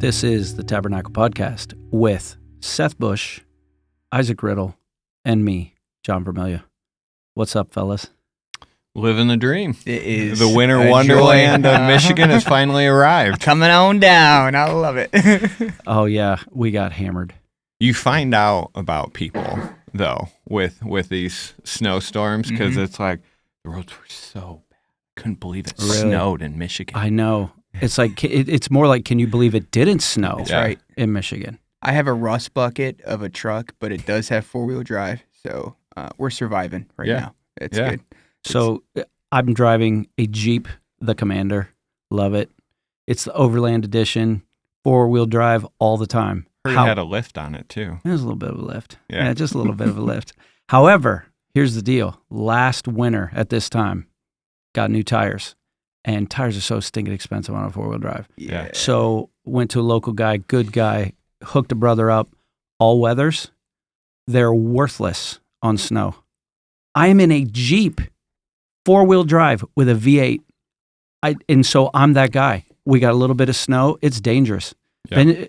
This is the Tabernacle Podcast with Seth Bush, Isaac Riddle, and me, John Vermelia. What's up, fellas? Living the dream. It is. The winter wonderland of Michigan has finally arrived. Coming on down. I love it. Oh, yeah, we got hammered. You find out about people, though, with these snowstorms, because it's like, the roads were so bad. I couldn't believe it snowed in Michigan. I know. It's like it's more like, can you believe it didn't snow That's right. in Michigan? I have a rust bucket of a truck, but it does have four-wheel drive, so we're surviving right now. It's good. So I'm driving a Jeep, the Commander. Love it. It's the Overland Edition, four-wheel drive all the time. Heard it had a lift on it, too. There's a little bit of a lift. Yeah. Yeah, just a little bit of a lift. However, here's the deal. Last winter at this time, got new tires. And tires are so stinking expensive on a four-wheel drive. Yeah. So went to a local guy, good guy, hooked a brother up, all weathers. They're worthless on snow. I am in a Jeep, four-wheel drive with a V8. And so I'm that guy. We got a little bit of snow. It's dangerous. Yeah. And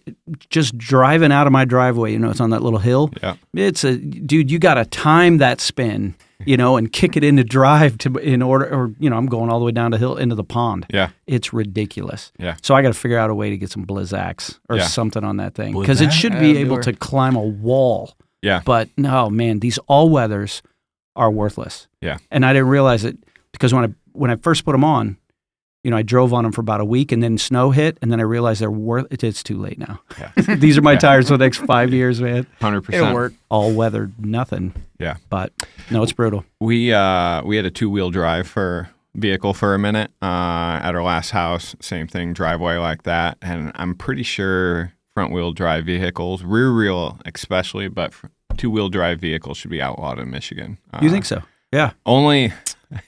just driving out of my driveway, it's on that little hill. Yeah. Dude, you got to time that spin, and kick it into drive in order, or, I'm going all the way down the hill into the pond. Yeah. It's ridiculous. Yeah. So I got to figure out a way to get some Blizzaks or something on that thing, because it Blizzak? should be able to climb a wall. Yeah. But no, man, these all-weathers are worthless. Yeah. And I didn't realize it because when I first put them on, I drove on them for about a week, and then snow hit, and then I realized it's too late now. Yeah. These are my tires for the next 5 years, man. 100%. It'll work. All weather, nothing. Yeah. But no, it's brutal. We had a two-wheel drive vehicle for a minute at our last house. Same thing, driveway like that. And I'm pretty sure front-wheel drive vehicles, rear-wheel especially, but two-wheel drive vehicles should be outlawed in Michigan. You think so? Yeah. Only,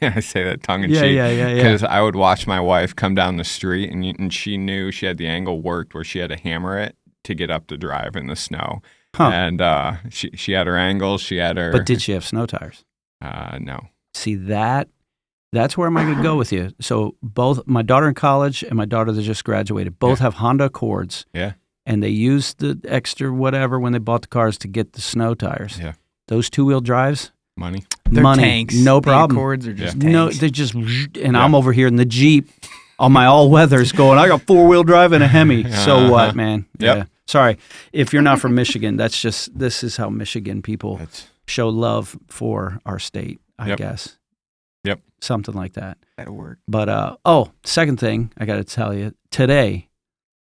I say that tongue in cheek. Yeah. Because I would watch my wife come down the street, and she knew she had the angle worked where she had to hammer it to get up the drive in the snow. Huh. And she had her angles. She had her. But did she have snow tires? No. See, that's where am I going to go with you. So both my daughter in college and my daughter that just graduated both have Honda Accords. Yeah. And they used the extra whatever when they bought the cars to get the snow tires. Yeah. Those two-wheel drives. Money. They're money, tanks. no The problem. Accords are just No, tanks. they're just, and I'm over here in the Jeep on my all-weathers going, I got four-wheel drive and a Hemi. So what, man? Yep. Yeah. Sorry. If you're not from Michigan, this is how Michigan people show love for our state, I guess. Yep. Something like that. That'll work. But, second thing I got to tell you, today,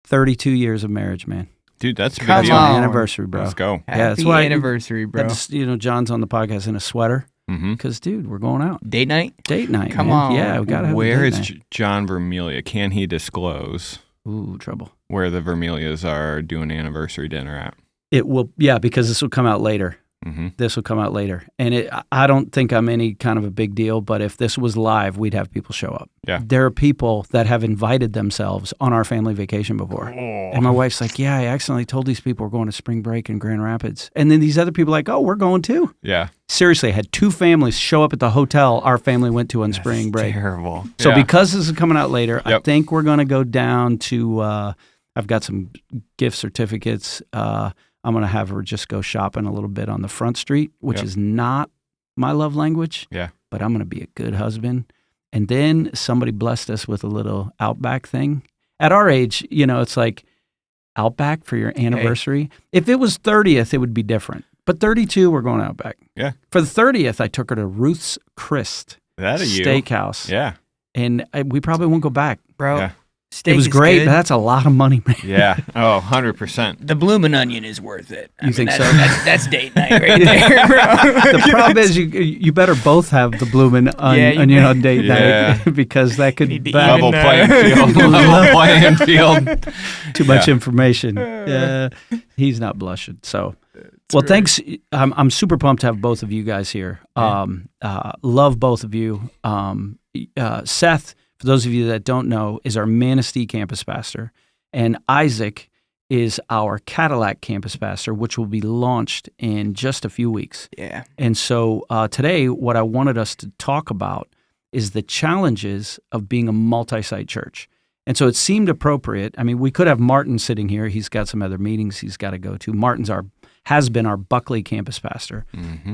32 years of marriage, man. Dude, that's a big Come deal. on. Anniversary, bro. Let's go. Happy that's why anniversary, bro. That's, John's on the podcast in a sweater because, dude, we're going out. Date night? Date night, Come man. on. Yeah, we got to have Where a date is night. John Vermelia? Can he disclose Ooh, trouble. where the Vermelias are doing anniversary dinner at? It will, because this will come out later. Mm-hmm. This will come out later. And I don't think I'm any kind of a big deal, but if this was live, we'd have people show up. Yeah. There are people that have invited themselves on our family vacation before. Oh. And my wife's like, I accidentally told these people we're going to spring break in Grand Rapids. And then these other people are like, oh, we're going too. Yeah. Seriously, I had two families show up at the hotel our family went to on spring break. Terrible. So Yeah. because this is coming out later, I Yep. think we're going to go down to, I've got some gift certificates. I'm going to have her just go shopping a little bit on the front street, which is not my love language. Yeah. But I'm going to be a good husband. And then somebody blessed us with a little Outback thing. At our age, it's like Outback for your anniversary. If it was 30th, it would be different. But 32, we're going Outback. Yeah. For the 30th, I took her to Ruth's Chris That you. Steakhouse. Yeah. And we probably won't go back. Bro, Yeah. steak It was is great, good. but that's a lot of money, man. Yeah. Oh, 100%. The bloomin' onion is worth it. You think so? That's date night right there, bro. The problem is you better both have the bloomin' you onion on date Yeah. night because that could Need to bad- even, Level playing field. Level playing field. too much information. Yeah, he's not blushing. So, well, thanks. I'm super pumped to have both of you guys here. Love both of you. Seth, for those of you that don't know, is our Manistee campus pastor, and Isaac is our Cadillac campus pastor, which will be launched in just a few weeks. Yeah. And so today, what I wanted us to talk about is the challenges of being a multi-site church. And so it seemed appropriate. I mean, we could have Martin sitting here. He's got some other meetings he's got to go to. Martin's has been our Buckley campus pastor.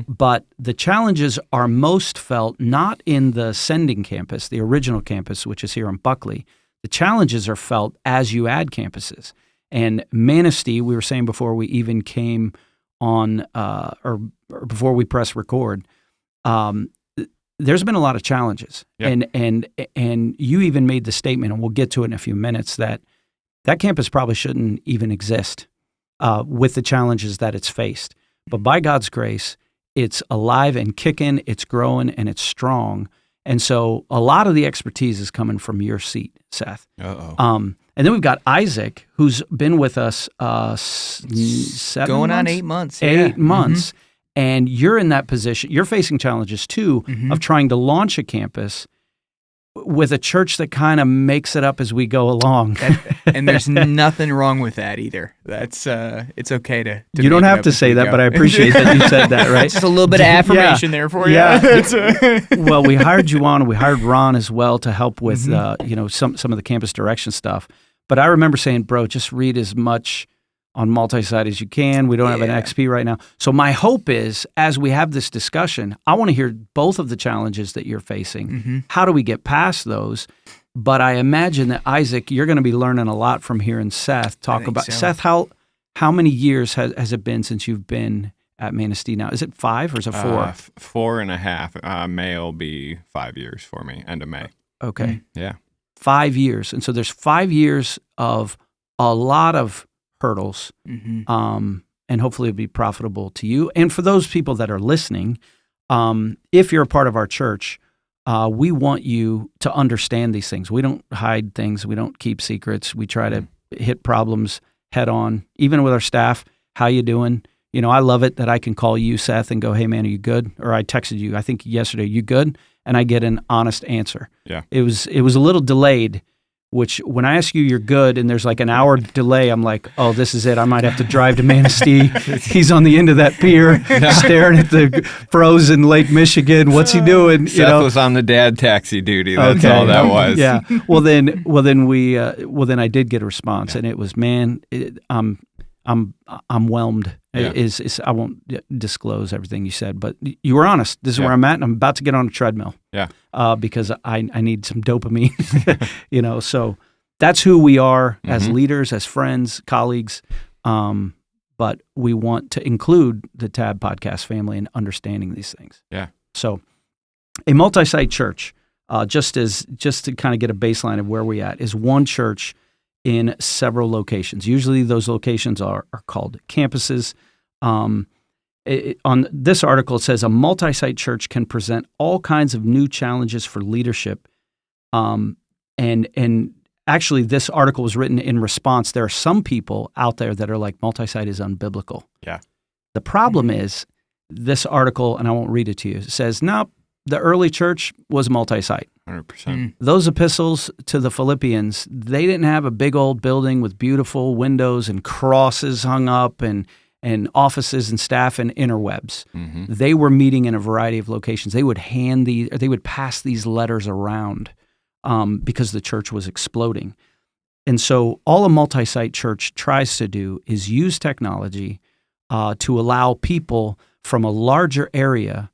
But the challenges are most felt not in the sending campus, the original campus, which is here in Buckley. The challenges are felt as you add campuses. And Manistee, we were saying before we even came on, or before we press record, there's been a lot of challenges. Yep. And you even made the statement, and we'll get to it in a few minutes, that campus probably shouldn't even exist with the challenges that it's faced. But by God's grace, it's alive and kicking, it's growing, and it's strong. And so a lot of the expertise is coming from your seat, Seth. And then we've got Isaac, who's been with us 7 going months? on 8 months. 8 months. And you're in that position. You're facing challenges, too, of trying to launch a campus with a church that kind of makes it up as we go along. And there's nothing wrong with that either. That's it's okay to you don't have to say that, but I appreciate that you said that, right? Just a little bit of affirmation there for you. Well, we hired you on, and we hired Ron as well to help with some of the campus direction stuff. But I remember saying, bro, just read as much on Multisite as you can. We don't have an XP right now. So my hope is, as we have this discussion, I want to hear both of the challenges that you're facing. How do we get past those? But I imagine that, Isaac, you're going to be learning a lot from hearing Seth talk about. So. Seth, how many years has it been since you've been at Manistee now? Is it 5 or is it 4? 4.5. May will be 5 years for me, end of May. Okay. Yeah. 5 years. And so there's 5 years of a lot of hurdles, and hopefully it'll be profitable to you. And for those people that are listening, if you're a part of our church, we want you to understand these things. We don't hide things. We don't keep secrets. We try to hit problems head on, even with our staff. How you doing? You know, I love it that I can call you, Seth, and go, hey, man, are you good? Or I texted you, I think yesterday, you good? And I get an honest answer. Yeah. It was a little delayed, which when I ask you you're good and there's like an hour delay, I'm like, oh, this is it. I might have to drive to Manistee. He's on the end of that pier staring at the frozen Lake Michigan. What's he doing? Seth was on the dad taxi duty. That's all that was. Yeah. Well, then I did get a response, and it was, man, I'm whelmed. Yeah. I won't disclose everything you said, but you were honest. This is where I'm at, and I'm about to get on a treadmill. Yeah. Because I need some dopamine. So that's who we are as leaders, as friends, colleagues. But we want to include the Tab podcast family in understanding these things. Yeah. So a multi-site church, just to kind of get a baseline of where we at, is one church in several locations. Usually those locations are called campuses. On this article, it says a multi-site church can present all kinds of new challenges for leadership. And actually, this article was written in response. There are some people out there that are like, multi-site is unbiblical. Yeah. The problem is, this article, and I won't read it to you, says, nope, the early church was multi-site. 100%. Those epistles to the Philippians, they didn't have a big old building with beautiful windows and crosses hung up and offices and staff and interwebs. They were meeting in a variety of locations. They would pass these letters around because the church was exploding. And so all a multi-site church tries to do is use technology to allow people from a larger area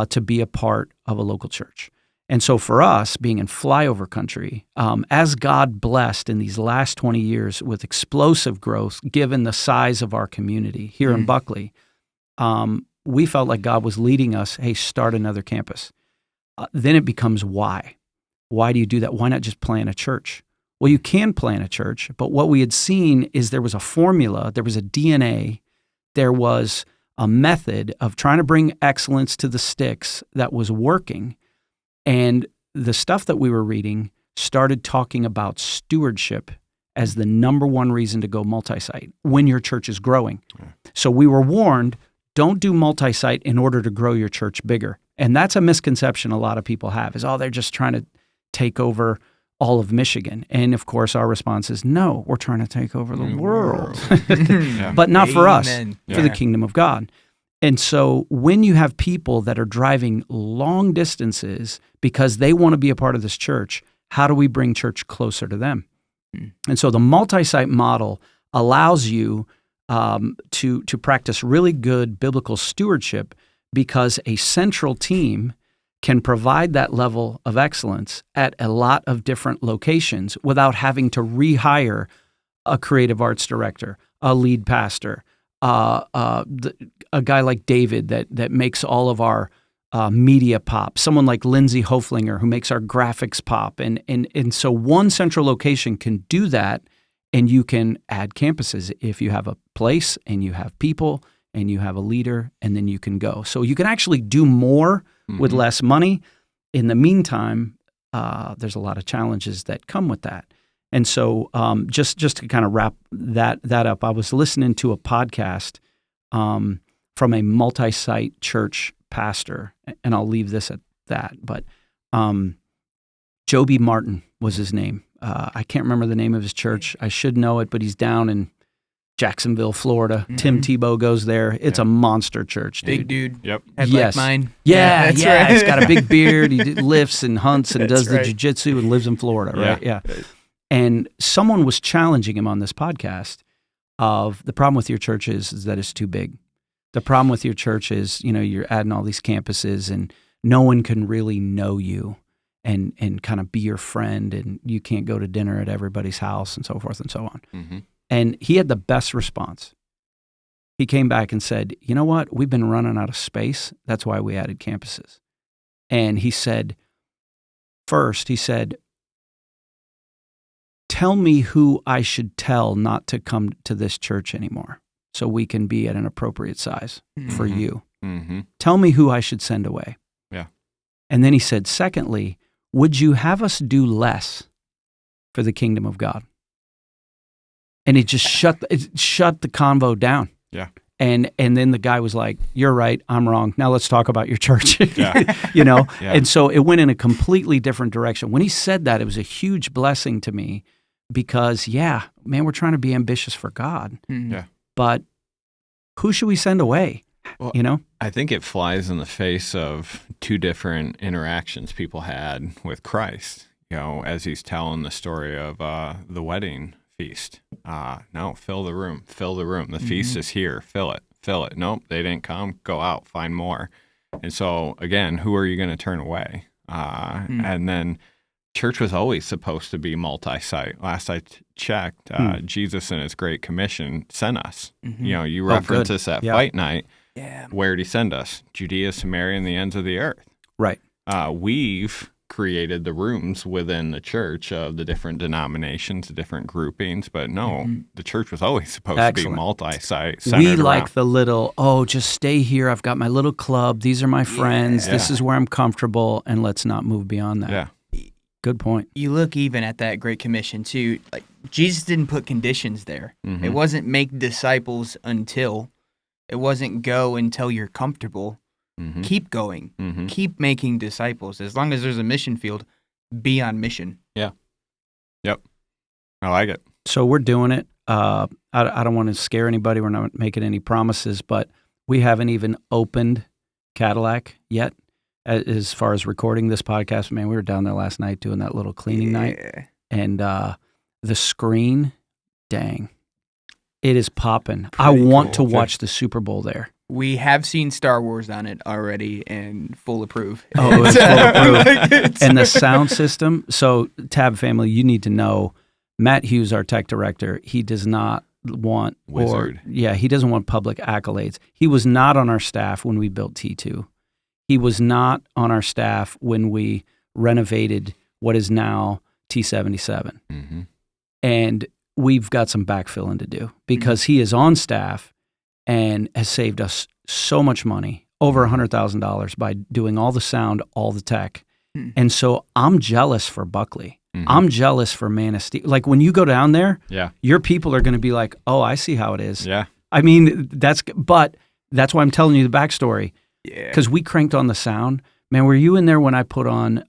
to be a part of a local church. And so for us, being in flyover country, as God blessed in these last 20 years with explosive growth, given the size of our community here in Buckley, we felt like God was leading us, hey, start another campus. Then it becomes why. Why do you do that? Why not just plant a church? Well, you can plant a church, but what we had seen is there was a formula, there was a DNA, there was a method of trying to bring excellence to the sticks that was working. And the stuff that we were reading started talking about stewardship as the number one reason to go multi-site when your church is growing. Yeah. So we were warned, don't do multi-site in order to grow your church bigger. And that's a misconception a lot of people have, is, they're just trying to take over all of Michigan. And of course, our response is, no, we're trying to take over the world. But not for us, for the kingdom of God. And so when you have people that are driving long distances because they want to be a part of this church, how do we bring church closer to them? And so the multi-site model allows you to practice really good biblical stewardship because a central team can provide that level of excellence at a lot of different locations without having to rehire a creative arts director, a lead pastor, a guy like David that makes all of our media pop, someone like Lindsay Hoflinger who makes our graphics pop. And so one central location can do that, and you can add campuses if you have a place and you have people and you have a leader, and then you can go. So you can actually do more with less money. In the meantime, there's a lot of challenges that come with that. And so just to kind of wrap that up, I was listening to a podcast from a multi-site church pastor, and I'll leave this at that. But Joby Martin was his name. I can't remember the name of his church. I should know it, but he's down in Jacksonville, Florida. Tim Tebow goes there. It's a monster church, dude. Big dude. Yep. Head like mine. Yeah, that's right. He's got a big beard. He lifts and hunts and does the right. jiu-jitsu and lives in Florida, right? Yeah. And someone was challenging him on this podcast of the problem with your church is that it's too big. The problem with your church is, you're adding all these campuses and no one can really know you and kind of be your friend, and you can't go to dinner at everybody's house and so forth and so on. Mm-hmm. And he had the best response. He came back and said, you know what? We've been running out of space. That's why we added campuses. And he said, first, tell me who I should tell not to come to this church anymore so we can be at an appropriate size for you. Mm-hmm. Tell me who I should send away. Yeah. And then he said, secondly, would you have us do less for the kingdom of God? And it just shut the convo down. Yeah. And then the guy was like, you're right, I'm wrong. Now let's talk about your church. Yeah. Yeah. And so it went in a completely different direction. When he said that, it was a huge blessing to me because, man, we're trying to be ambitious for God. Yeah. But who should we send away? Well, I think it flies in the face of two different interactions people had with Christ, as he's telling the story of the wedding feast. No, fill the room. The feast is here. Fill it. Nope, they didn't come. Go out, find more. And so, again, who are you going to turn away? And then church was always supposed to be multi-site. Last I checked, Jesus in his Great Commission sent us. You reference this at Fight Night. Yeah. Mm-hmm. Where did he send us? Judea, Samaria, and the ends of the earth. Right. We've created the rooms within the church of the different denominations, the different groupings, but no, the church was always supposed to be multi-site. We like the little, just stay here. I've got my little club. These are my friends. Yeah. This is where I'm comfortable, and let's not move beyond that. Yeah. Good point. You look even at that Great Commission too. Like Jesus didn't put conditions there. It wasn't make disciples until. It wasn't go until you're comfortable. Keep going. Keep making disciples. As long as there's a mission field, be on mission. Yeah. Yep. I like it. So we're doing it. I don't want to scare anybody. We're not making any promises, but we haven't even opened Cadillac yet. As far as recording this podcast, man, we were down there last night doing that little cleaning night. And the screen, dang, it is popping. I want to watch the Super Bowl there. We have seen Star Wars on it already and full approve. Oh, it's full approve. And the sound system. So, Tab family, you need to know, Matt Hughes, our tech director, he does not want he doesn't want public accolades. He was not on our staff when we built T2. He was not on our staff when we renovated what is now T77. And we've got some backfilling to do because he is on staff and has saved us so much money, over $100,000 by doing all the sound, all the tech. And so I'm jealous for Buckley. I'm jealous for Manistee. Like when you go down there, your people are going to be like, oh, I see how it is. Yeah. I mean, that's why I'm telling you the backstory. Yeah. Because we cranked on the sound. Man, were you in there when I put on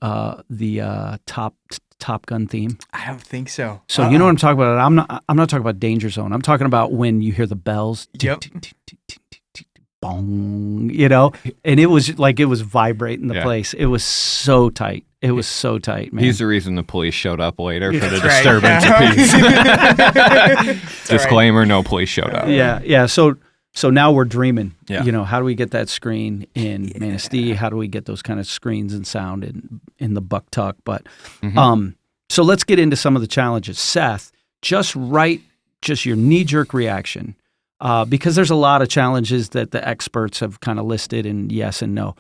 the Top Gun theme? I don't think so. So you know what I'm talking about? I'm not talking about Danger Zone. I'm talking about when you hear the bells. Yep. Bong, and it was like it was vibrating the place. It was so tight. It was so tight, man. He's the reason the police showed up later for the That's disturbance of peace. Disclaimer, no police showed up. Yeah. So now we're dreaming. Yeah. How do we get that screen in Manistee? How do we get those kind of screens and sound in the Buck Tuck? But so let's get into some of the challenges. Seth, just your knee-jerk reaction, because there's a lot of challenges that the experts have kind of listed in yes and no.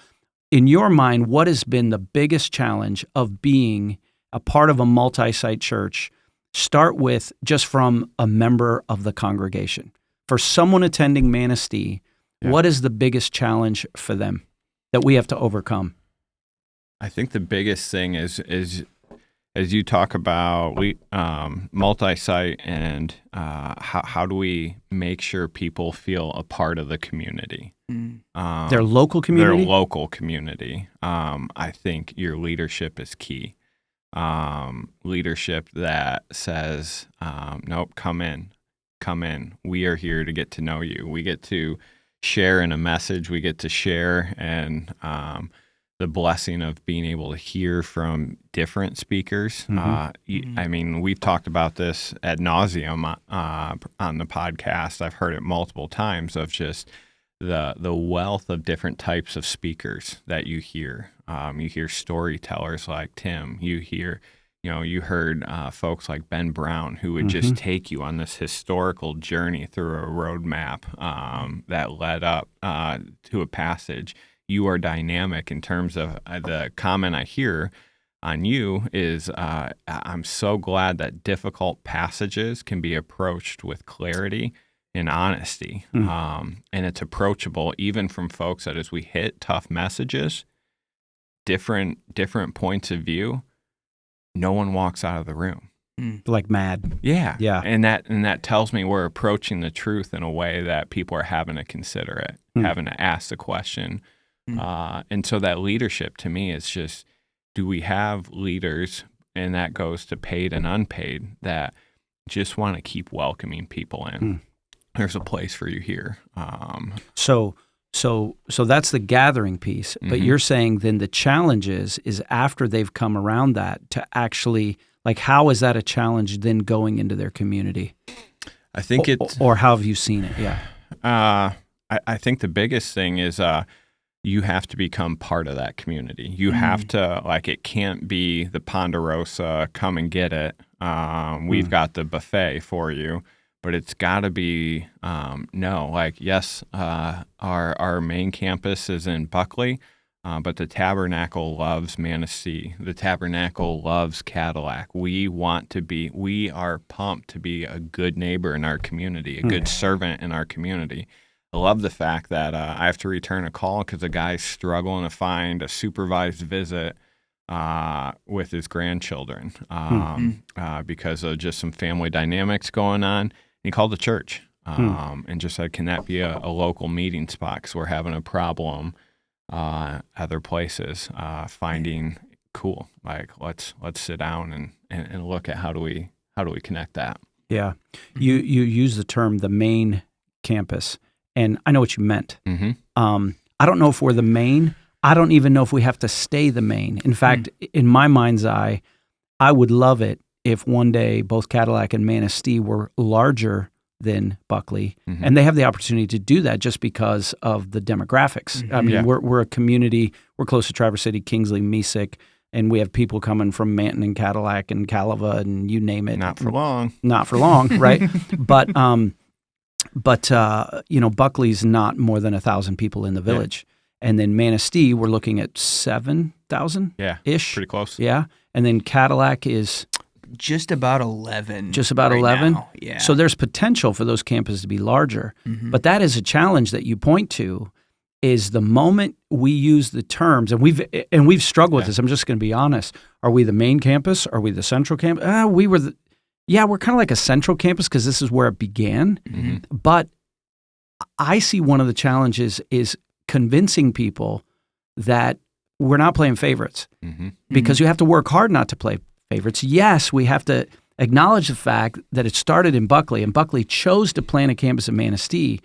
In your mind, what has been the biggest challenge of being a part of a multi-site church? Start with just from a member of the congregation. For someone attending Manistee, what is the biggest challenge for them that we have to overcome? I think the biggest thing is as you talk about multi-site and how do we make sure people feel a part of the community? Their local community? Their local community. I think your leadership is key. Leadership that says, nope, come in. We are here to get to know you. We get to share in a message. We get to share and the blessing of being able to hear from different speakers. I mean, we've talked about this ad nauseum on the podcast. I've heard it multiple times of just the wealth of different types of speakers that you hear. You hear storytellers like Tim. You hear, you heard folks like Ben Brown who would just take you on this historical journey through a roadmap that led up to a passage. You are dynamic in terms of the comment I hear on you is I'm so glad that difficult passages can be approached with clarity and honesty. And it's approachable even from folks that as we hit tough messages, different points of view, no one walks out of the room. Like mad. Yeah. And that tells me we're approaching the truth in a way that people are having to consider it, having to ask the question. And so that leadership to me is just, do we have leaders, and that goes to paid and unpaid, that just want to keep welcoming people in? There's a place for you here. So that's the gathering piece. But you're saying then the challenge is after they've come around that to actually, like, how is that a challenge then going into their community? I think or how have you seen it? Yeah. I think the biggest thing is you have to become part of that community. You have to, it can't be the Ponderosa, come and get it. We've got the buffet for you. But it's got to be, yes, our main campus is in Buckley, but the Tabernacle loves Manistee. The Tabernacle loves Cadillac. We are pumped to be a good neighbor in our community, a good servant in our community. I love the fact that I have to return a call because a guy's struggling to find a supervised visit with his grandchildren because of just some family dynamics going on. He called the church and just said, can that be a local meeting spot? Because we're having a problem other places finding cool. Let's sit down and look at how do we connect that. Yeah. You use the term the main campus, and I know what you meant. I don't know if we're the main. I don't even know if we have to stay the main. In fact, in my mind's eye, I would love it if one day both Cadillac and Manistee were larger than Buckley, and they have the opportunity to do that just because of the demographics. I mean, we're a community. We're close to Traverse City, Kingsley, Mesick, and we have people coming from Manton and Cadillac and Calava and you name it. Not for long, right? But Buckley's not more than 1,000 people in the village. And then Manistee, we're looking at 7,000 ish. Pretty close. Yeah. And then Cadillac is just about 11. Just about 11? Now. Yeah. So there's potential for those campuses to be larger. But that is a challenge that you point to, is the moment we use the terms, and we've struggled with this. I'm just going to be honest. Are we the main campus? Are we the central campus? We're kind of like a central campus because this is where it began. But I see one of the challenges is convincing people that we're not playing favorites because you have to work hard not to play favorites. Yes, we have to acknowledge the fact that it started in Buckley, and Buckley chose to plant a campus in Manistee,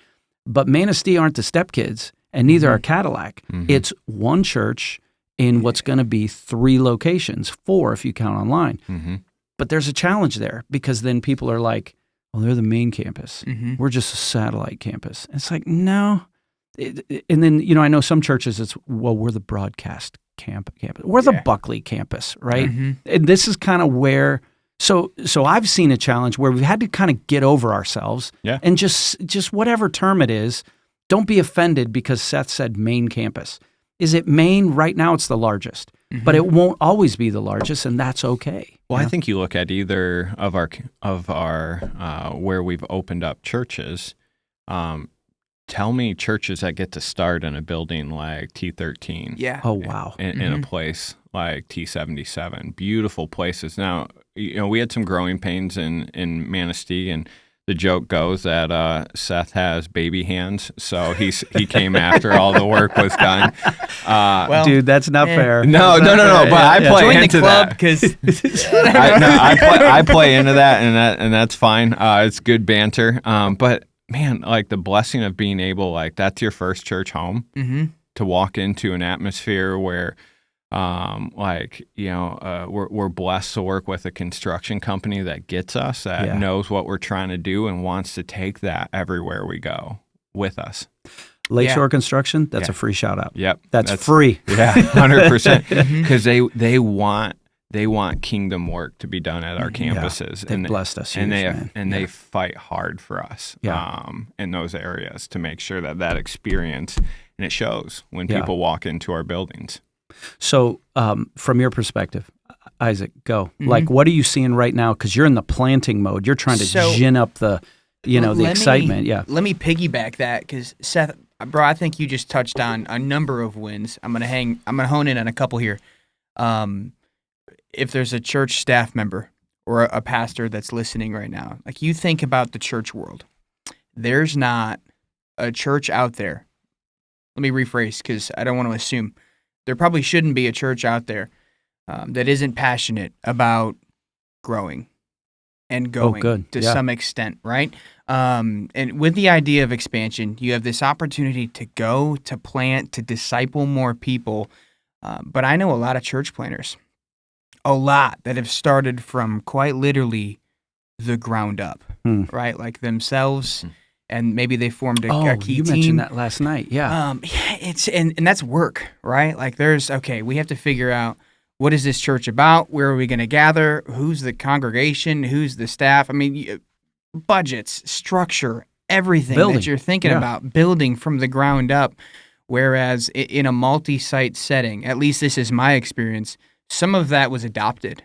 but Manistee aren't the stepkids, and neither are Cadillac. It's one church in what's going to be 3 locations, 4 if you count online. Mm-hmm. But there's a challenge there because then people are like, well, they're the main campus. Mm-hmm. We're just a satellite campus. And it's like, no. And then, I know some churches, it's, well, we're the broadcast campus. We're the Buckley campus, right? Mm-hmm. And this is kind of where, so I've seen a challenge where we've had to kind of get over ourselves and just whatever term it is, don't be offended because Seth said main campus. Is it main? Right now it's the largest, but it won't always be the largest, and that's okay. Well, I think you look at either of our where we've opened up churches. Tell me churches that get to start in a building like T13. Yeah. Oh, wow. In a place like T77. Beautiful places. Now, we had some growing pains in Manistee, and the joke goes that Seth has baby hands, so he came after all the work was done. Well, dude, that's not fair. No. But I play Join into the club that because I play into that, and that's fine. It's good banter. But man, like the blessing of being able, like that's your first church home, to walk into an atmosphere where, we're blessed to work with a construction company that gets us, that knows what we're trying to do and wants to take that everywhere we go with us. Lakeshore Construction, that's a free shout out. Yep. That's free. Yeah, 100%. Because they want kingdom work to be done at our campuses. They've blessed us huge, they fight hard for us in those areas to make sure that experience, and it shows when people walk into our buildings. So from your perspective, Isaac, go. Like, what are you seeing right now? Because you're in the planting mode. You're trying to gin up the, the excitement. Let me piggyback that because Seth, bro, I think you just touched on a number of wins. I'm gonna hone in on a couple here. If there's a church staff member or a pastor that's listening right now, like you think about the church world, there's not a church out there. Let me rephrase because I don't want to assume. There probably shouldn't be a church out there that isn't passionate about growing and going to some extent, right? And with the idea of expansion, you have this opportunity to go, to plant, to disciple more people. But I know a lot of church planters, that have started from quite literally the ground up, right? Like themselves. And maybe they formed a key you team. Mentioned that last night, it's and that's work, right? Like we have to figure out what is this church about? Where are we going to gather? Who's the congregation? Who's the staff? I mean, budgets, structure, everything that you're thinking about building from the ground up. Whereas in a multi-site setting, at least this is my experience, some of that was adopted,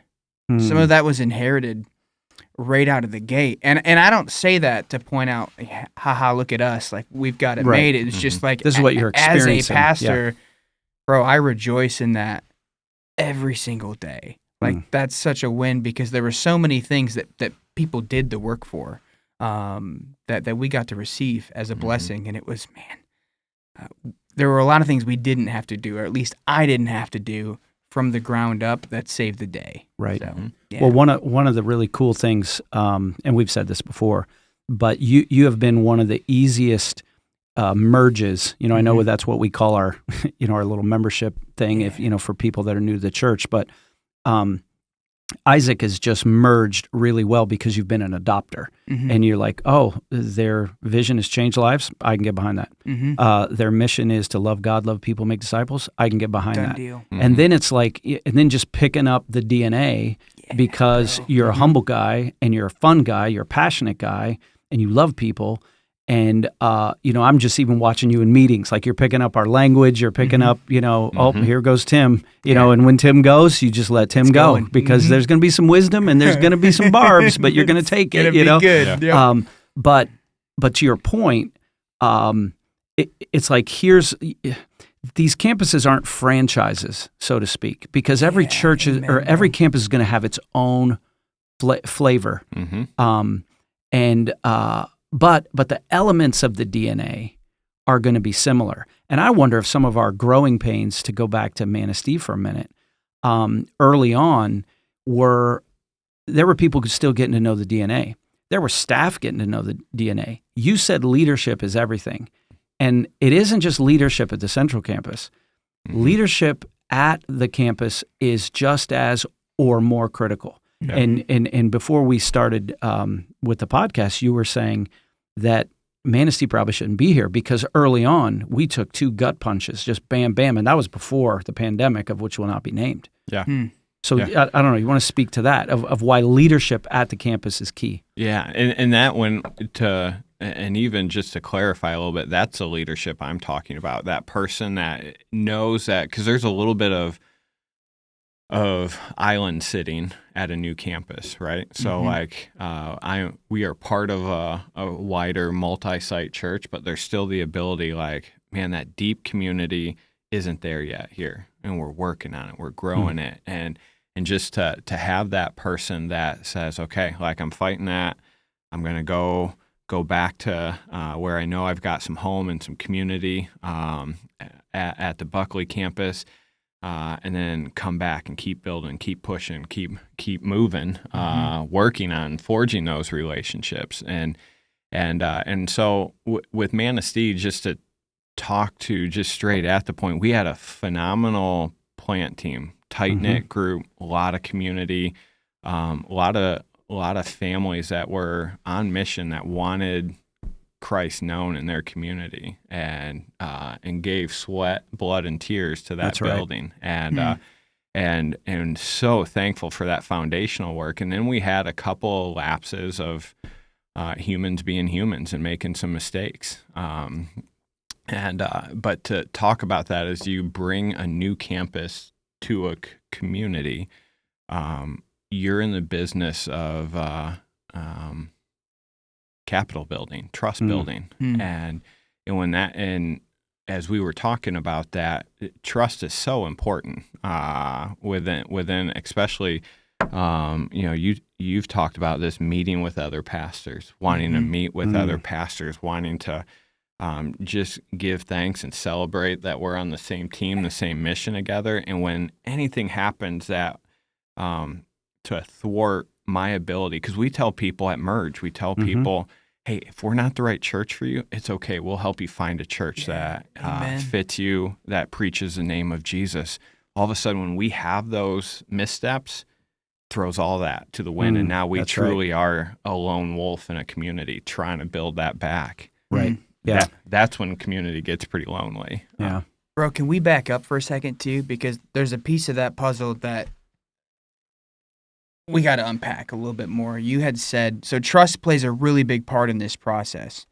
some of that was inherited right out of the gate. And I don't say that to point out, haha, look at us, like we've got it made. It's just like, this is what you're experiencing. As a pastor, bro, I rejoice in that every single day. Like that's such a win because there were so many things that people did the work for, that we got to receive as a blessing. And it was, there were a lot of things we didn't have to do, or at least I didn't have to do from the ground up that saved the day. Right. So, Well, one of the really cool things, and we've said this before, but you have been one of the easiest merges. I know that's what we call our, our little membership thing. If for people that are new to the church, but Isaac has just merged really well because you've been an adopter, and you're like, oh, their vision has changed lives. I can get behind that. Their mission is to love God, love people, make disciples. I can get behind that. Deal. And then it's like, and then just picking up the DNA because you're a humble guy and you're a fun guy, you're a passionate guy, and you love people. And, I'm just even watching you in meetings, like you're picking up our language, you're picking up, oh, here goes Tim, and when Tim goes, you just let Tim go because there's going to be some wisdom and there's going to be some barbs, but you're going to take it, Good. Yeah. But to your point, it's like these campuses aren't franchises, so to speak, because every church or every campus is going to have its own flavor. But the elements of the DNA are going to be similar. And I wonder if some of our growing pains, to go back to Manistee for a minute, early on there were people still getting to know the DNA. There were staff getting to know the DNA. You said leadership is everything. And it isn't just leadership at the central campus. Leadership at the campus is just as or more critical. Yeah. And before we started with the podcast, you were saying that Manistee probably shouldn't be here because early on we took 2 gut punches, just bam, bam, and that was before the pandemic, of which will not be named. Yeah. So Yeah. I don't know. You want to speak to that of why leadership at the campus is key? Yeah, and that one and even just to clarify a little bit, that's the leadership I'm talking about. That person that knows that, because there's a little bit of island sitting at a new campus, right? So like we are part of a wider multi-site church, but there's still the ability, like, man, that deep community isn't there yet here, and we're working on it, we're growing it, and just to have that person that says, okay, like, I'm fighting that, I'm gonna go back to where I know I've got some home and some community at the Buckley campus. And then come back and keep building, keep pushing, keep moving, working on forging those relationships, and so with Manistee, just to talk to just straight at the point, we had a phenomenal plant team, tight knit group, a lot of community, a lot of families that were on mission that wanted Christ known in their community, and gave sweat, blood, and tears to that That's right. building, and so thankful for that foundational work. And then we had a couple lapses of humans being humans and making some mistakes. But to talk about that as you bring a new campus to a community, you're in the business of capital building, trust building, and when that, and as we were talking about that, trust is so important within especially, you've talked about this, meeting with other pastors, wanting to meet with other pastors, wanting to just give thanks and celebrate that we're on the same team, the same mission together, and when anything happens that to thwart my ability, because we tell people at Merge, we tell people, hey, if we're not the right church for you, it's okay. We'll help you find a church that fits you, that preaches the name of Jesus. All of a sudden, when we have those missteps, throws all that to the wind, and now we truly are a lone wolf in a community trying to build that back. Right. Yeah. That's when community gets pretty lonely. Yeah. Bro, can we back up for a second too? Because there's a piece of that puzzle that we got to unpack a little bit more. You had said, so trust plays a really big part in this process.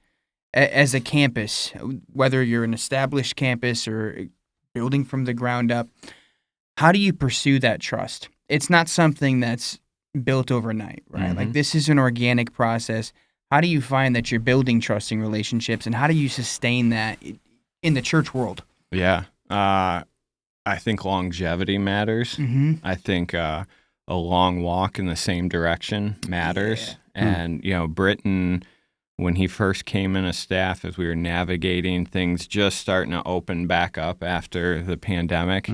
As a campus, whether you're an established campus or building from the ground up, how do you pursue that trust? It's not something that's built overnight, right? Like, this is an organic process. How do you find that you're building trusting relationships, and how do you sustain that in the church world? Yeah. I think longevity matters. I think a long walk in the same direction matters. And, Britton, when he first came in as staff, as we were navigating things just starting to open back up after the pandemic,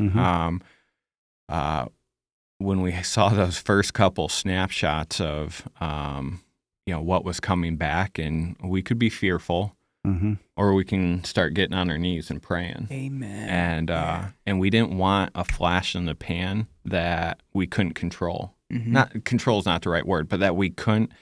when we saw those first couple snapshots of, what was coming back, and we could be fearful, or we can start getting on our knees and praying. Amen. And we didn't want a flash in the pan that we couldn't control. Not control is not the right word, but that we couldn't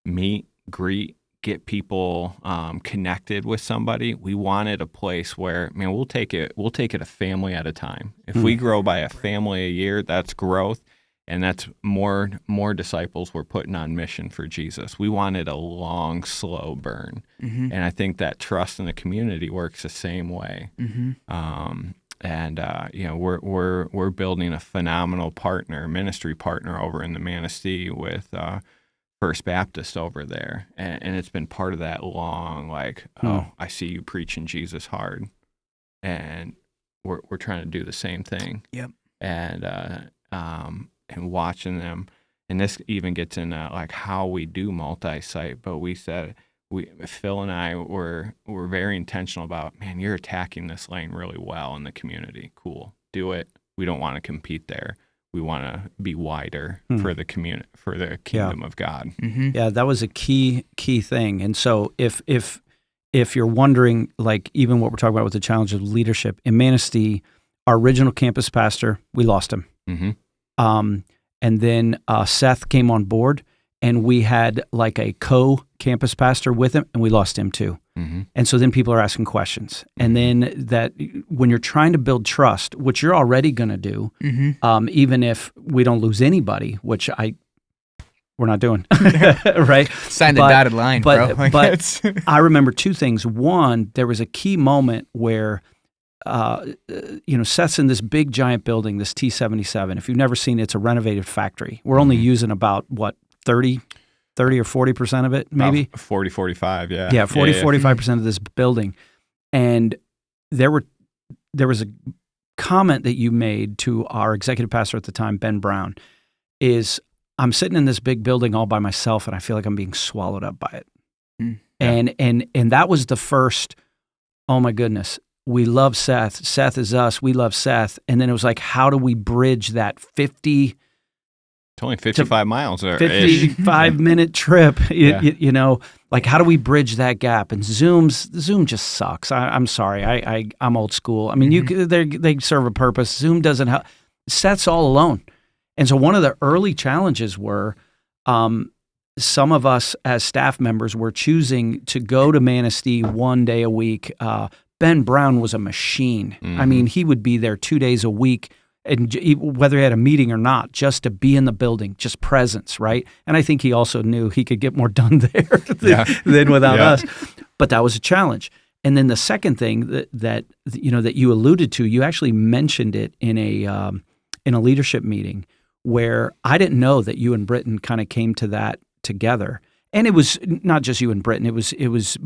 meet, greet, get people connected with somebody. We wanted a place where, man, we'll take it a family at a time. If we grow by a family a year, that's growth. And that's more disciples we're putting on mission for Jesus. We wanted a long, slow burn. And I think that trust in the community works the same way. We're building a phenomenal ministry partner over in the Manistee with First Baptist over there. And it's been part of that long, I see you preaching Jesus hard. And we're trying to do the same thing. And watching them, and this even gets into how we do multi-site. But we said, Phil and I were very intentional about, man, you're attacking this lane really well in the community. Cool, do it. We don't want to compete there. We want to be wider for the community, for the kingdom of God. Yeah, that was a key thing. And so if you're wondering, even what we're talking about with the challenge of leadership in Manistee, our original campus pastor, we lost him. And then Seth came on board, and we had like a co-campus pastor with him, and we lost him too. And so then people are asking questions. And then that when you're trying to build trust, which you're already going to do, even if we don't lose anybody, which we're not doing, right? Sign the dotted line, bro. But I remember two things. One, there was a key moment where, Seth's in this big giant building, this T-77. If you've never seen it, it's a renovated factory. We're only using about, 30 or 40% of it, maybe? About 40, 45, yeah. Yeah, 45% of this building. And there was a comment that you made to our executive pastor at the time, Ben Brown, is I'm sitting in this big building all by myself, and I feel like I'm being swallowed up by it. And that was the first, oh my goodness, we love Seth. Seth is us. We love Seth. And then it was like, how do we bridge that 50 It's only 55 miles or 55-minute trip, you know, like how do we bridge that gap? And Zoom just sucks. I'm sorry. I'm old school. I mean, they serve a purpose. Zoom doesn't help. Seth's all alone. And so one of the early challenges were some of us as staff members were choosing to go to Manistee one day a week. Ben Brown was a machine. I mean, he would be there 2 days a week, and whether he had a meeting or not, just to be in the building, just presence, right? And I think he also knew he could get more done there than without us. But that was a challenge. And then the second thing that you alluded to, you actually mentioned it in a leadership meeting where I didn't know that you and Britton kind of came to that together. And it was not just you and Britton.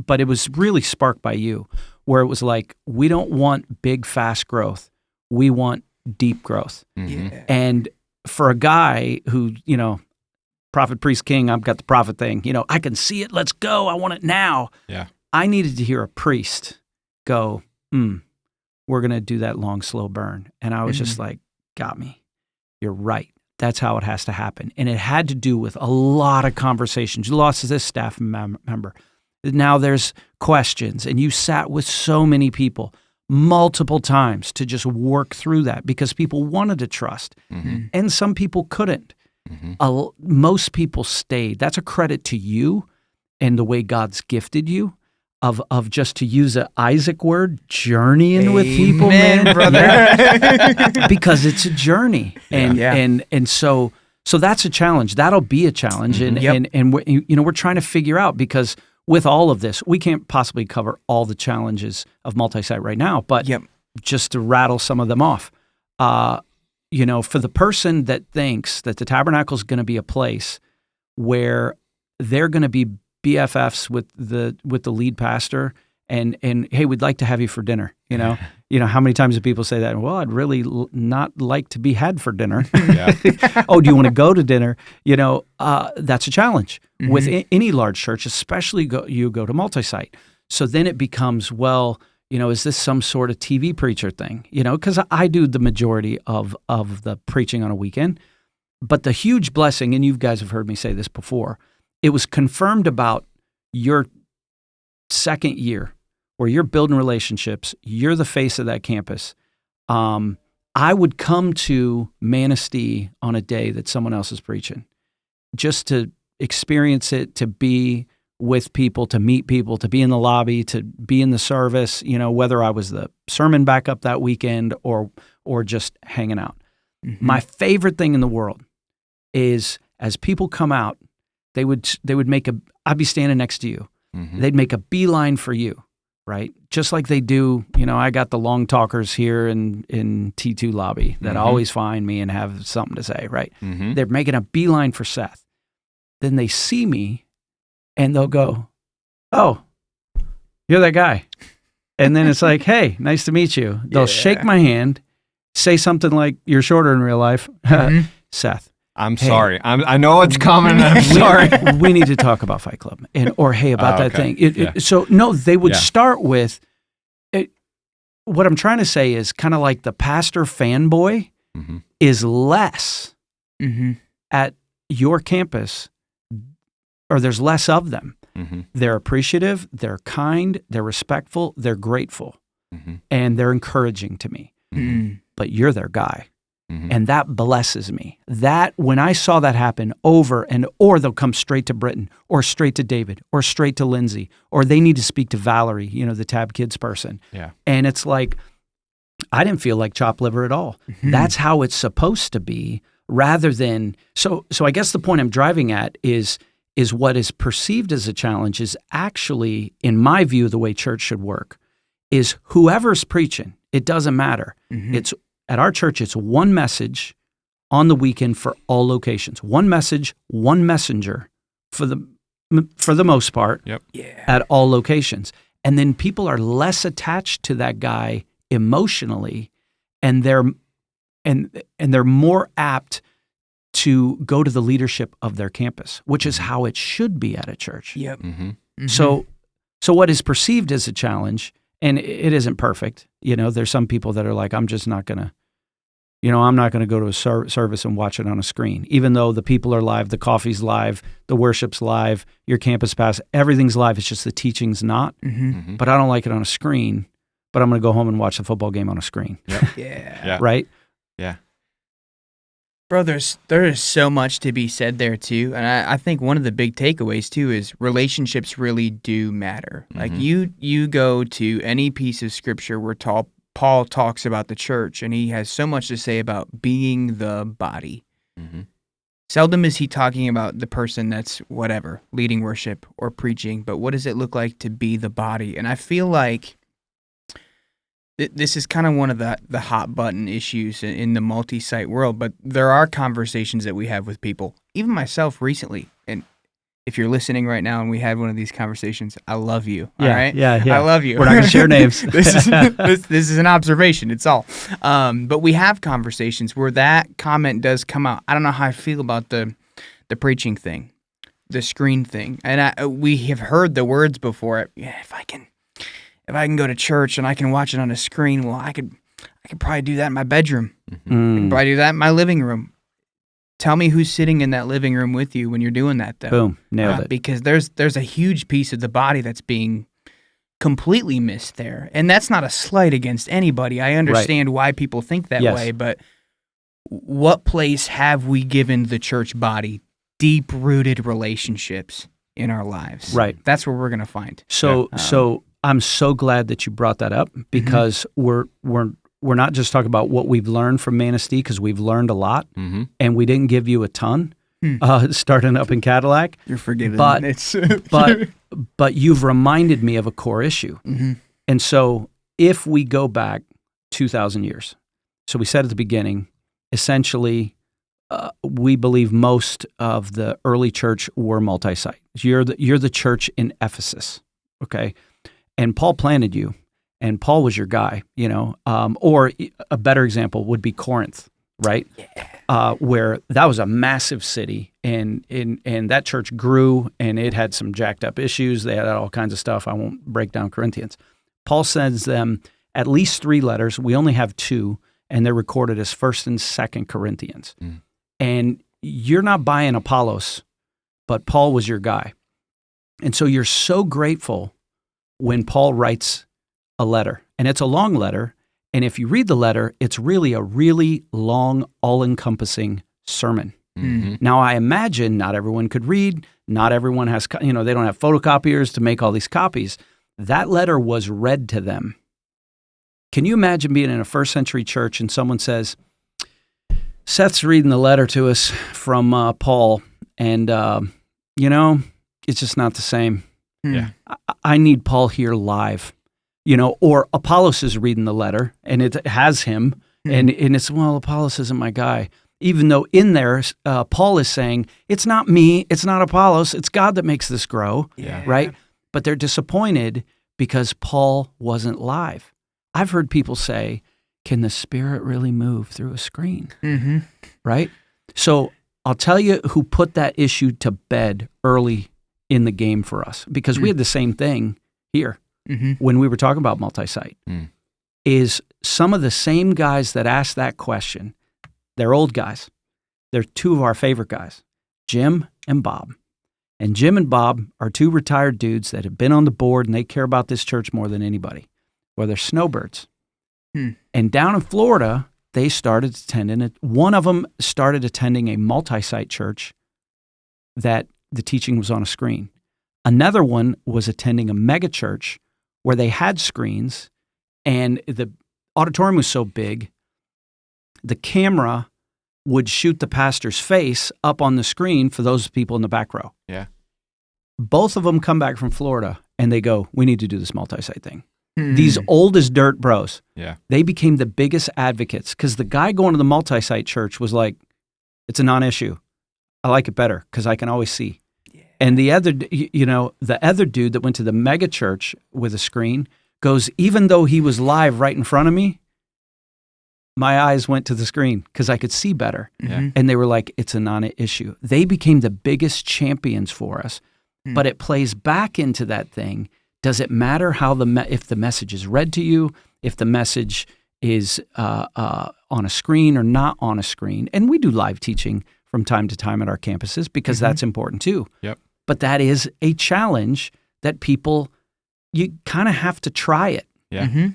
But it was really sparked by you, where it was like, we don't want big, fast growth. We want deep growth. And for a guy who, prophet, priest, king, I've got the prophet thing, I can see it. Let's go. I want it now. Yeah. I needed to hear a priest go, we're going to do that long, slow burn. And I was just like, got me. You're right. That's how it has to happen. And it had to do with a lot of conversations. You lost this staff member. Now there's questions. And you sat with so many people multiple times to just work through that because people wanted to trust. And some people couldn't. Most people stayed. That's a credit to you and the way God's gifted you. Of just to use an Isaac word, journeying with people, man, brother, because it's a journey, and so that's a challenge. That'll be a challenge, and we're trying to figure out, because with all of this, we can't possibly cover all the challenges of Multisite right now, but just to rattle some of them off, for the person that thinks that the Tabernacle is going to be a place where they're going to be BFFs with the lead pastor, and hey, we'd like to have you for dinner. How many times do people say that? Well, I'd really not like to be had for dinner. Oh, do you want to go to dinner? That's a challenge with any large church, especially you go to Multisite. So then it becomes, well, is this some sort of TV preacher thing? Because I do the majority of the preaching on a weekend, but the huge blessing, and you guys have heard me say this before, it was confirmed about your second year where you're building relationships, you're the face of that campus. I would come to Manistee on a day that someone else is preaching, just to experience it, to be with people, to meet people, to be in the lobby, to be in the service, whether I was the sermon backup that weekend or just hanging out. My favorite thing in the world is as people come out, they would make I'd be standing next to you. They'd make a beeline for you, right? Just like they do, I got the long talkers here in T2 lobby that always find me and have something to say, right? They're making a beeline for Seth. Then they see me and they'll go, oh, you're that guy. And then it's like, hey, nice to meet you. They'll shake my hand, say something like, you're shorter in real life, Seth. I'm sorry. I know it's coming. I'm sorry. We need to talk about Fight Club, or hey, about that thing. So no, they would start with what I'm trying to say is kind of like the pastor fanboy is less at your campus, or there's less of them. They're appreciative, they're kind, they're respectful, they're grateful, and they're encouraging to me. but you're their guy. Mm-hmm. And that blesses me. That when I saw that happen or they'll come straight to Britton or straight to David or straight to Lindsay, or they need to speak to Valerie, the Tab Kids person. Yeah. And it's like, I didn't feel like chopped liver at all. Mm-hmm. That's how it's supposed to be, rather than, so I guess the point I'm driving at is what is perceived as a challenge is actually, in my view, the way church should work, is whoever's preaching, it doesn't matter. Mm-hmm. It's at our church, it's one message on the weekend for all locations. One message, one messenger for the most part Yep. at all locations. And then people are less attached to that guy emotionally, and they're more apt to go to the leadership of their campus, which is how it should be at a church. Yep. Mm-hmm. Mm-hmm. So what is perceived as a challenge, and it isn't perfect. There's some people that are like, I'm just not going to, I'm not going to go to a service and watch it on a screen, even though the people are live, the coffee's live, the worship's live, your campus pass, everything's live. It's just the teaching's not. Mm-hmm. Mm-hmm. But I don't like it on a screen, but I'm going to go home and watch the football game on a screen. Yep. Yeah. Right? Yeah. Bro, there is so much to be said there too, and I think one of the big takeaways too is relationships really do matter. Mm-hmm. Like you go to any piece of scripture where Paul talks about the church, and he has so much to say about being the body. Mm-hmm. Seldom is he talking about the person that's whatever, leading worship or preaching, but what does it look like to be the body? And I feel like this is kind of one of the hot button issues in the multi-site world, but there are conversations that we have with people, even myself recently. And if you're listening right now and we had one of these conversations, I love you. Yeah, all right? yeah. I love you. We're not going to share names. this is an observation. It's all. But we have conversations where that comment does come out. I don't know how I feel about the preaching thing, the screen thing. And we have heard the words before. Yeah, if I can go to church and I can watch it on a screen, well, I could probably do that in my bedroom. Mm-hmm. I could probably do that in my living room. Tell me who's sitting in that living room with you when you're doing that, though. Boom, nailed it. Because there's a huge piece of the body that's being completely missed there. And that's not a slight against anybody. I understand why people think that way, but what place have we given the church body deep-rooted relationships in our lives? Right. That's where we're going to find. So I'm so glad that you brought that up, because we're not just talking about what we've learned from Manistee, because we've learned a lot, Mm-hmm. and we didn't give you a ton starting up in Cadillac. You're forgiven. But you've reminded me of a core issue. Mm-hmm. And so if we go back 2,000 years, so we said at the beginning, essentially, we believe most of the early church were multi-site. You're the church in Ephesus, okay? And Paul planted you, and Paul was your guy, or a better example would be Corinth, right? Yeah. Where that was a massive city, and that church grew, and it had some jacked up issues. They had all kinds of stuff. I won't break down Corinthians. Paul sends them at least 3 letters. We only have 2, and they're recorded as 1st and 2nd Corinthians. Mm. And you're not buying Apollos, but Paul was your guy. And so you're so grateful when Paul writes a letter, and it's a long letter, and if you read the letter, it's really a really long, all-encompassing sermon. Mm-hmm. Now, I imagine not everyone could read, not everyone has, they don't have photocopiers to make all these copies. That letter was read to them. Can you imagine being in a first century church and someone says, Seth's reading the letter to us from Paul, and, it's just not the same. Yeah. I need Paul here live, or Apollos is reading the letter and it has him, and it's, well, Apollos isn't my guy. Even though in there, Paul is saying, it's not me, it's not Apollos, it's God that makes this grow, right? But they're disappointed because Paul wasn't live. I've heard people say, can the Spirit really move through a screen, right? So I'll tell you who put that issue to bed early in the game for us, because we had the same thing here when we were talking about multi-site, is some of the same guys that asked that question. They're old guys. They're 2 of our favorite guys, Jim and Bob. And Jim and Bob are 2 retired dudes that have been on the board, and they care about this church more than anybody. Well, they're snowbirds. And down in Florida, they started attending it. One of them started attending a multi-site church that the teaching was on a screen. Another one was attending a mega church where they had screens, and the auditorium was so big, the camera would shoot the pastor's face up on the screen for those people in the back row. Yeah. Both of them come back from Florida, and they go, we need to do this multi-site thing. These old as dirt bros, they became the biggest advocates because the guy going to the multi-site church was like, it's a non-issue. I like it better because I can always see. Yeah. And the other, the other dude that went to the mega church with a screen goes, even though he was live right in front of me, my eyes went to the screen because I could see better. Yeah. And they were like, it's a non-issue. They became the biggest champions for us. But it plays back into that thing. Does it matter how if the message is read to you, if the message is on a screen or not on a screen? And we do live teaching from time to time at our campuses because that's important too. Yep. But that is a challenge that you kind of have to try it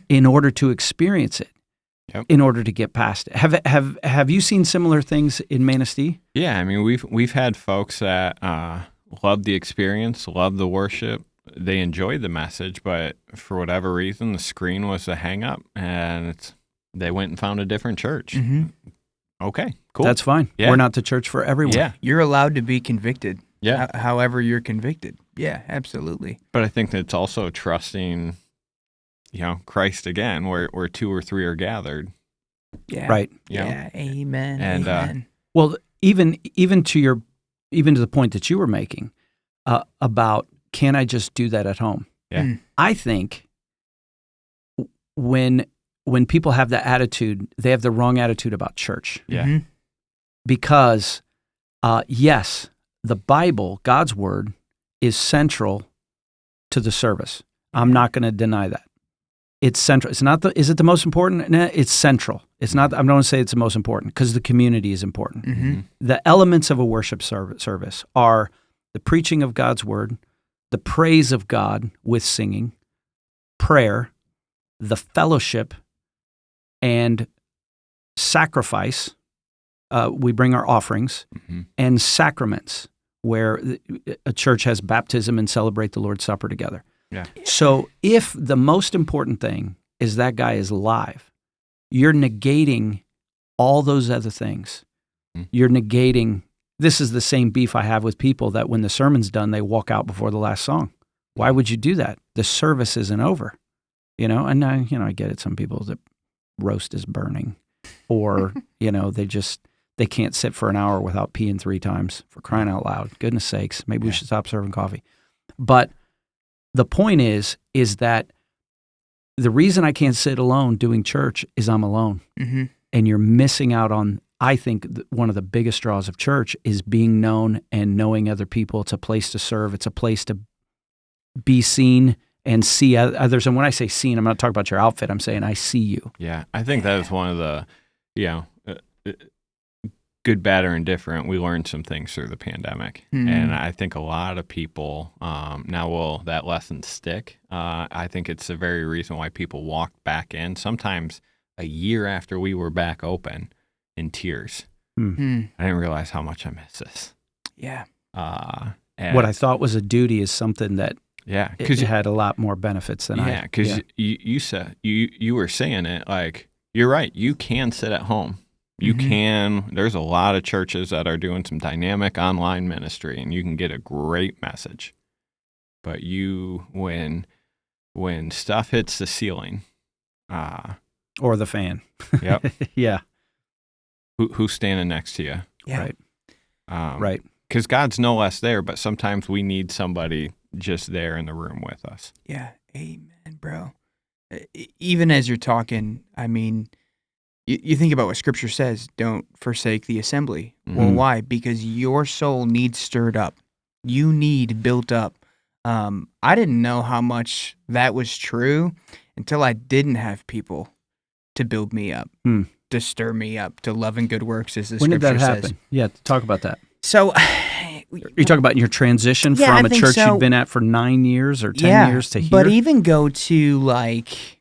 in order to experience it, in order to get past it. Have you seen similar things in Manistee? Yeah, I mean, we've had folks that love the experience, love the worship. They enjoyed the message, but for whatever reason, the screen was a hang up, and they went and found a different church. Okay, cool. That's fine. Yeah. We're not the church for everyone. Yeah. You're allowed to be convicted. Yeah. However you're convicted. Yeah, absolutely. But I think that it's also trusting, Christ again, where 2 or 3 are gathered. Yeah. Right. Yeah. Amen. And amen. Well, even to the point that you were making about, can I just do that at home? Yeah. I think when people have that attitude, they have the wrong attitude about church. Yeah. Because yes, the Bible, God's word, is central to the service. I'm not going to deny that. It's central. It's not is it the most important? No, it's central. It's not. I'm not going to say it's the most important because the community is important. The elements of a worship service are the preaching of God's word, the praise of God with singing, prayer, the fellowship, and sacrifice. We bring our offerings, and sacraments, where a church has baptism and celebrate the Lord's Supper together. Yeah. So if the most important thing is that guy is live, you're negating all those other things. You're negating, this is the same beef I have with people that when the sermon's done, they walk out before the last song. Why would you do that? The service isn't over, and I get it. Some people, the roast is burning, or, they can't sit for an hour without peeing 3 times, for crying out loud. Goodness sakes, maybe we should stop serving coffee. But the point is that the reason I can't sit alone doing church is I'm alone. And you're missing out on, I think, one of the biggest draws of church is being known and knowing other people. It's a place to serve. It's a place to be seen and see others. And when I say seen, I'm not talking about your outfit. I'm saying I see you. Yeah, I think that is one of the, good, bad, or indifferent. We learned some things through the pandemic. And I think a lot of people, now will that lesson stick? I think it's the very reason why people walked back in, sometimes a year after we were back open, in tears. I didn't realize how much I miss this. Yeah. What I thought was a duty is something that because it had a lot more benefits than I. Because you said you were saying it like, you're right. You can sit at home. You can. There's a lot of churches that are doing some dynamic online ministry, and you can get a great message. But when stuff hits the ceiling, or the fan. Yep. Yeah. Who's standing next to you? Yeah. Right. Right. Because God's no less there, but sometimes we need somebody just there in the room with us. Yeah. Amen, bro. Even as you're talking, I mean, you think about what Scripture says, don't forsake the assembly. Well, why? Because your soul needs stirred up. You need built up. I didn't know how much that was true until I didn't have people to build me up, to stir me up, to love and good works, as the When Scripture did that happen? says. Yeah, talk about that. So, you talk about your transition Yeah, I from a think church so. you'd been at for 9 years or 10 years to here? But even go to like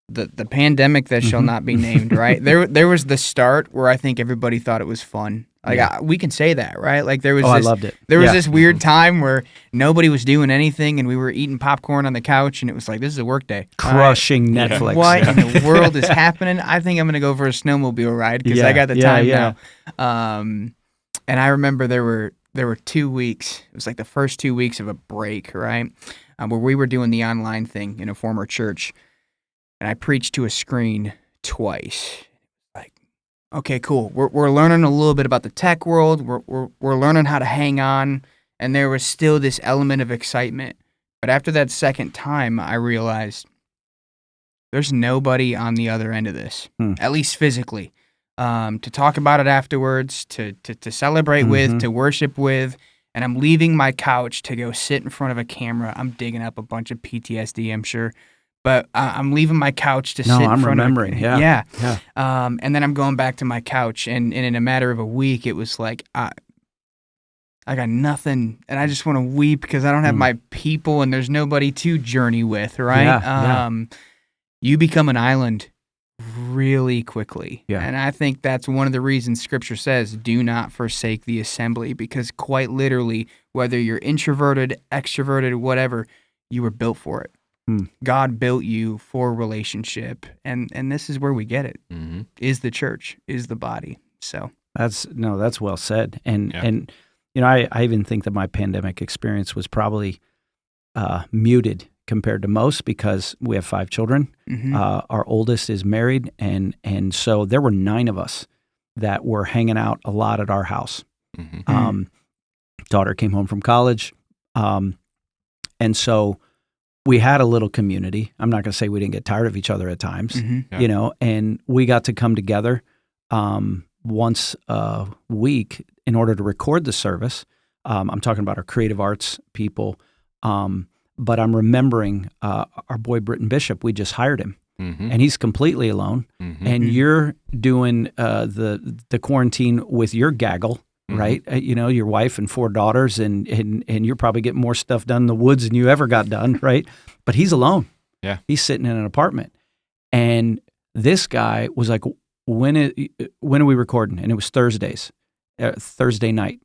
the pandemic that shall not be named, right? There was the start where I think everybody thought it was fun. Like we can say that, right? Like there was I loved it. There was this weird time where nobody was doing anything and we were eating popcorn on the couch and it was like, this is a work day. Crushing Netflix. What in the world is happening? I think I'm going to go for a snowmobile ride because I got the time now. And I remember there were 2 weeks. It was like the first 2 weeks of a break, right? Where we were doing the online thing in a former church. And I preached to a screen twice. Like, okay, cool. We're learning a little bit about the tech world. We're learning how to hang on, and there was still this element of excitement. But after that second time, I realized there's nobody on the other end of this, at least physically, to talk about it afterwards, to celebrate with, to worship with. And I'm leaving my couch to go sit in front of a camera. I'm digging up a bunch of PTSD, I'm sure. But I'm leaving my couch to sit in front of... No, I'm remembering, yeah. And then I'm going back to my couch, and in a matter of a week, it was like, I got nothing, and I just want to weep because I don't have my people, and there's nobody to journey with, right? You become an island really quickly. Yeah. And I think that's one of the reasons Scripture says, do not forsake the assembly, because quite literally, whether you're introverted, extroverted, whatever, you were built for it. God built you for relationship, and this is where we get it. Is the church, is the body. So that's well said. And you know, I even think that my pandemic experience was probably muted compared to most because we have 5 children. Our oldest is married, and so there were 9 of us that were hanging out a lot at our house. Daughter came home from college, and so we had a little community. I'm not going to say we didn't get tired of each other at times, you know, and we got to come together once a week in order to record the service. I'm talking about our creative arts people, but I'm remembering our boy Britton Bishop. We just hired him, and he's completely alone. And you're doing the quarantine with your gaggle. Right, you know, your wife and 4 daughters, and you're probably getting more stuff done in the woods than you ever got done, right? But he's alone. Yeah, he's sitting in an apartment, and this guy was like, "When are we recording?" And it was Thursday night,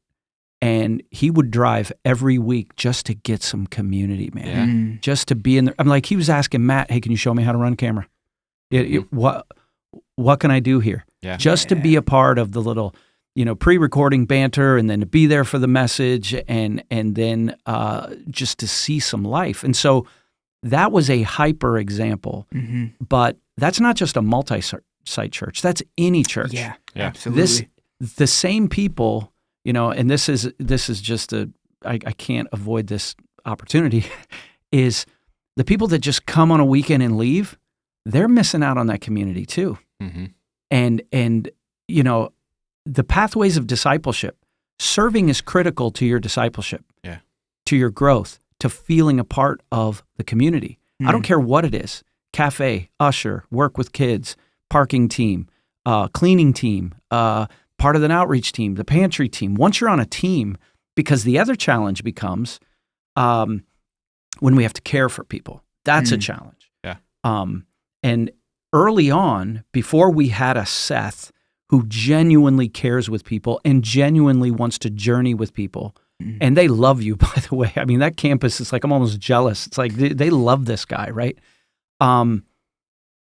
and he would drive every week just to get some community, man, just to be in there. I'm like, he was asking Matt, "Hey, can you show me how to run camera? What can I do here?" Just to be a part of the little, you know, pre-recording banter, and then to be there for the message, and then just to see some life. And so that was a hyper example, but that's not just a multi-site church. That's any church. Yeah, absolutely. The same people, you know, and this is just I can't avoid this opportunity, is the people that just come on a weekend and leave, they're missing out on that community too. And you know, the pathways of discipleship, serving is critical to your discipleship, to your growth, to feeling a part of the community. I don't care what it is: cafe, usher, work with kids, parking team, cleaning team, part of the outreach team, the pantry team. Once you're on a team, because the other challenge becomes when we have to care for people. That's a challenge. And early on, before we had a Seth who genuinely cares with people and genuinely wants to journey with people. And they love you, by the way. I mean, that campus is like, I'm almost jealous. It's like they love this guy, right?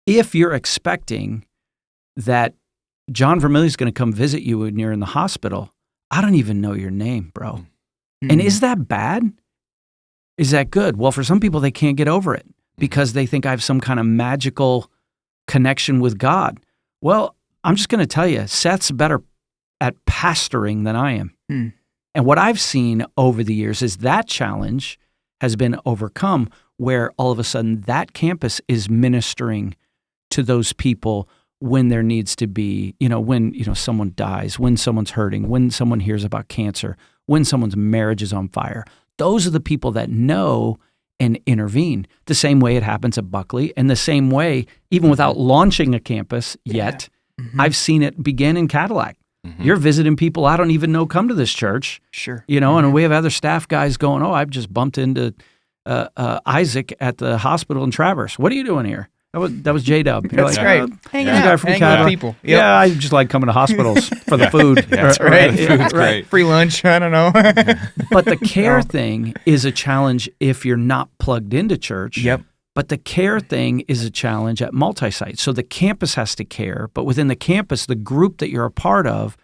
If you're expecting that John Vermilion's going to come visit you when you're in the hospital, I don't even know your name, bro. And is that bad? Is that good? Well, for some people, they can't get over it because they think I have some kind of magical connection with God. Well, I'm just going to tell you, Seth's better at pastoring than I am. And what I've seen over the years is that challenge has been overcome, where all of a sudden that campus is ministering to those people when there needs to be, you know, when, you know, someone dies, when someone's hurting, when someone hears about cancer, when someone's marriage is on fire. Those are the people that know and intervene. The same way it happens at Buckley, and the same way, even without launching a campus yet, I've seen it begin in Cadillac. You're visiting people I don't even know come to this church. Sure. You know, and we have other staff guys going, "Oh, I've just bumped into Isaac at the hospital in Traverse. What are you doing here?" That was J-Dub. That's great. Hanging out from Cadillac. People. Yep. Yeah, I just like coming to hospitals for the food. That's right. Food's great. Free lunch. I don't know. But the care thing is a challenge if you're not plugged into church. Yep. But the care thing is a challenge at Multisite. So the campus has to care, but within the campus, the group that you're a part of,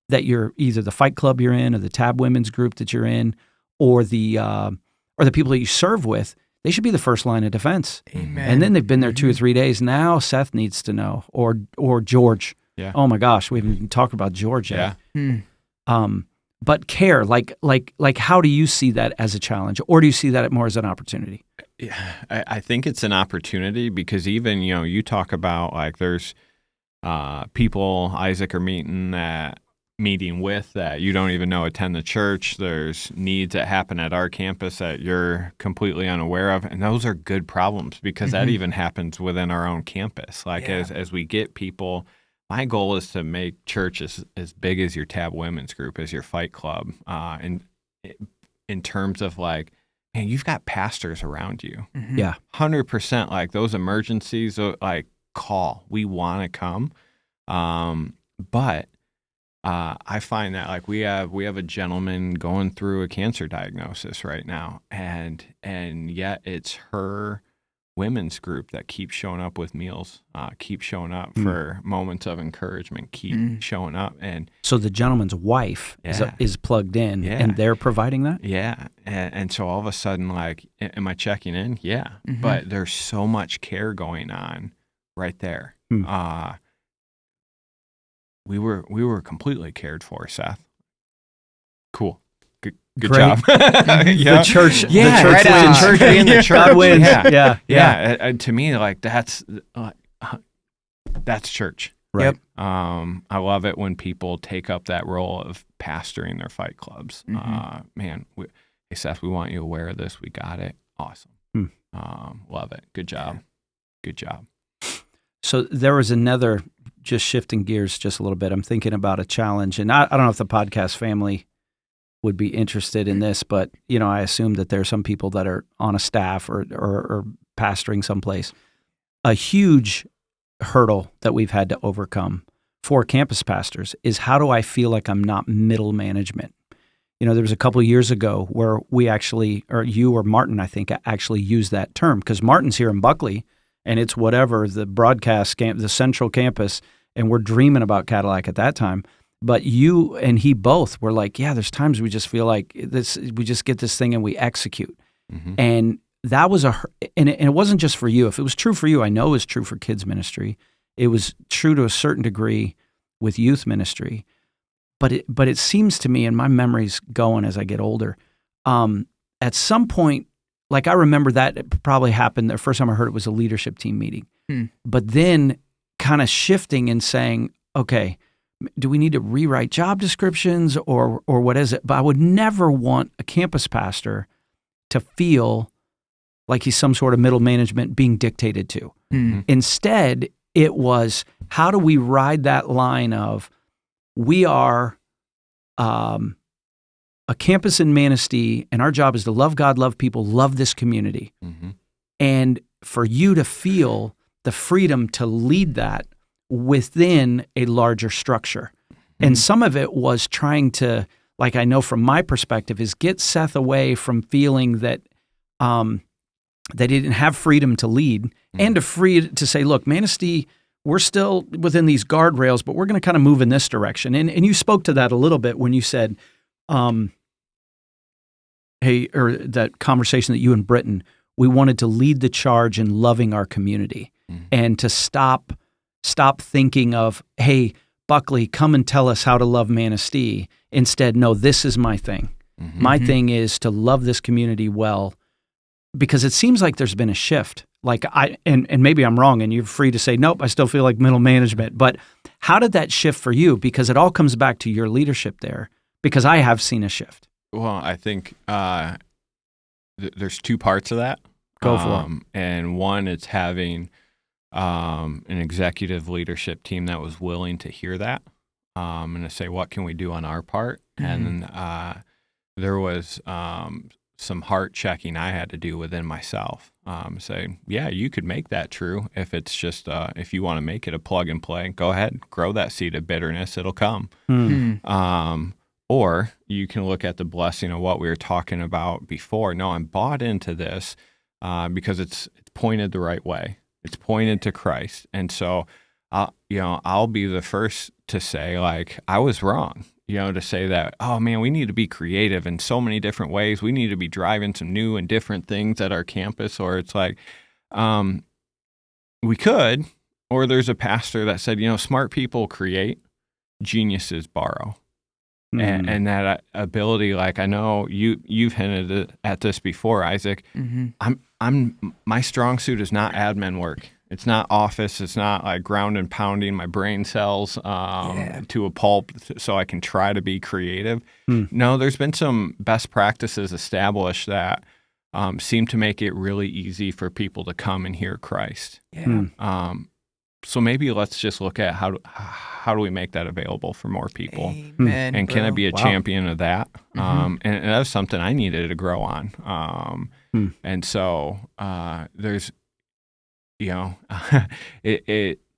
that you're either the fight club you're in, or the Tab Women's group that you're in, or the people that you serve with, they should be the first line of defense. Amen. And then they've been there 2 or 3 days. Now Seth needs to know, or George. Yeah. Oh my gosh, we haven't even talked about George yet. Yeah. But care, like how do you see that as a challenge, or do you see that more as an opportunity? Yeah, I think it's an opportunity because even, you talk about like there's people Isaac are meeting with that you don't even know attend the church. There's needs that happen at our campus that you're completely unaware of. And those are good problems because that even happens within our own campus. Like as we get people, my goal is to make church as big as your Tab Women's group, as your fight club. And in terms of like, man, you've got pastors around you. Yeah. 100%. Like those emergencies, like call, we want to come. But I find that like we have a gentleman going through a cancer diagnosis right now, and yet it's her women's group that keeps showing up with meals, keep showing up for moments of encouragement, keep showing up. And so the gentleman's wife is plugged in, and they're providing that. Yeah, and so all of a sudden, like, am I checking in? Yeah, but there's so much care going on right there. We were completely cared for, Seth. Cool. Good Great. job. The church, yeah, the church right wins. church being the church. God wins. Yeah. To me, like that's church. Right. Yep. I love it when people take up that role of pastoring their fight clubs. Man, hey Seth, we want you aware of this. We got it. Awesome. Love it. Good job. Good job. So there was another, just shifting gears just a little bit. I'm thinking about a challenge, and I don't know if the podcast family would be interested in this, but I assume that there are some people that are on a staff or pastoring someplace. A huge hurdle that we've had to overcome for campus pastors is, how do I feel like I'm not middle management? There was a couple of years ago where we actually, or you or Martin, I think, actually used that term, because Martin's here in Buckley, and it's whatever, the broadcast camp, the central campus, and we're dreaming about Cadillac at that time. But you and he both were like, yeah, there's times we just feel like this, we just get this thing and we execute. And that was and it wasn't just for you. If it was true for you, I know it was true for kids ministry. It was true to a certain degree with youth ministry. But it seems to me, and my memory's going as I get older, at some point, like I remember that it probably happened, the first time I heard it was a leadership team meeting. But then kind of shifting and saying, okay, do we need to rewrite job descriptions or what is it? But I would never want a campus pastor to feel like he's some sort of middle management being dictated to. Instead, it was, how do we ride that line of, we are a campus in Manistee, and our job is to love God, love people, love this community. And for you to feel the freedom to lead that within a larger structure. And some of it was trying to, like I know from my perspective, is get Seth away from feeling that that he didn't have freedom to lead, and to say, look, Manistee, we're still within these guardrails, but we're going to kind of move in this direction. And you spoke to that a little bit when you said, hey, or that conversation that you and Britton, we wanted to lead the charge in loving our community and to stop thinking of, hey, Buckley, come and tell us how to love Manistee. Instead, no, this is my thing. My thing is to love this community well, because it seems like there's been a shift. Like and maybe I'm wrong, and you're free to say, nope, I still feel like middle management. But how did that shift for you? Because it all comes back to your leadership there, because I have seen a shift. Well, I think there's two parts of that. Go for it. And one, it's having an executive leadership team that was willing to hear that and to say, what can we do on our part? And then there was some heart checking I had to do within myself. Say, yeah, you could make that true if it's just if you want to make it a plug and play. Go ahead, grow that seed of bitterness; it'll come. Or you can look at the blessing of what we were talking about before. No, I'm bought into this because it's pointed the right way. It's pointed to Christ, and so I'll be the first to say, like, I was wrong. To say that, oh man, we need to be creative in so many different ways. We need to be driving some new and different things at our campus. Or it's like, we could, or there's a pastor that said, smart people create, geniuses borrow. And that ability, like, I know you've hinted at this before, Isaac. My strong suit is not admin work. It's not office. It's not like ground and pounding my brain cells to a pulp so I can try to be creative. No, there's been some best practices established that seem to make it really easy for people to come and hear Christ. So maybe let's just look at how do we make that available for more people? Amen, and can I be a champion of that? And that's something I needed to grow on. And so there's,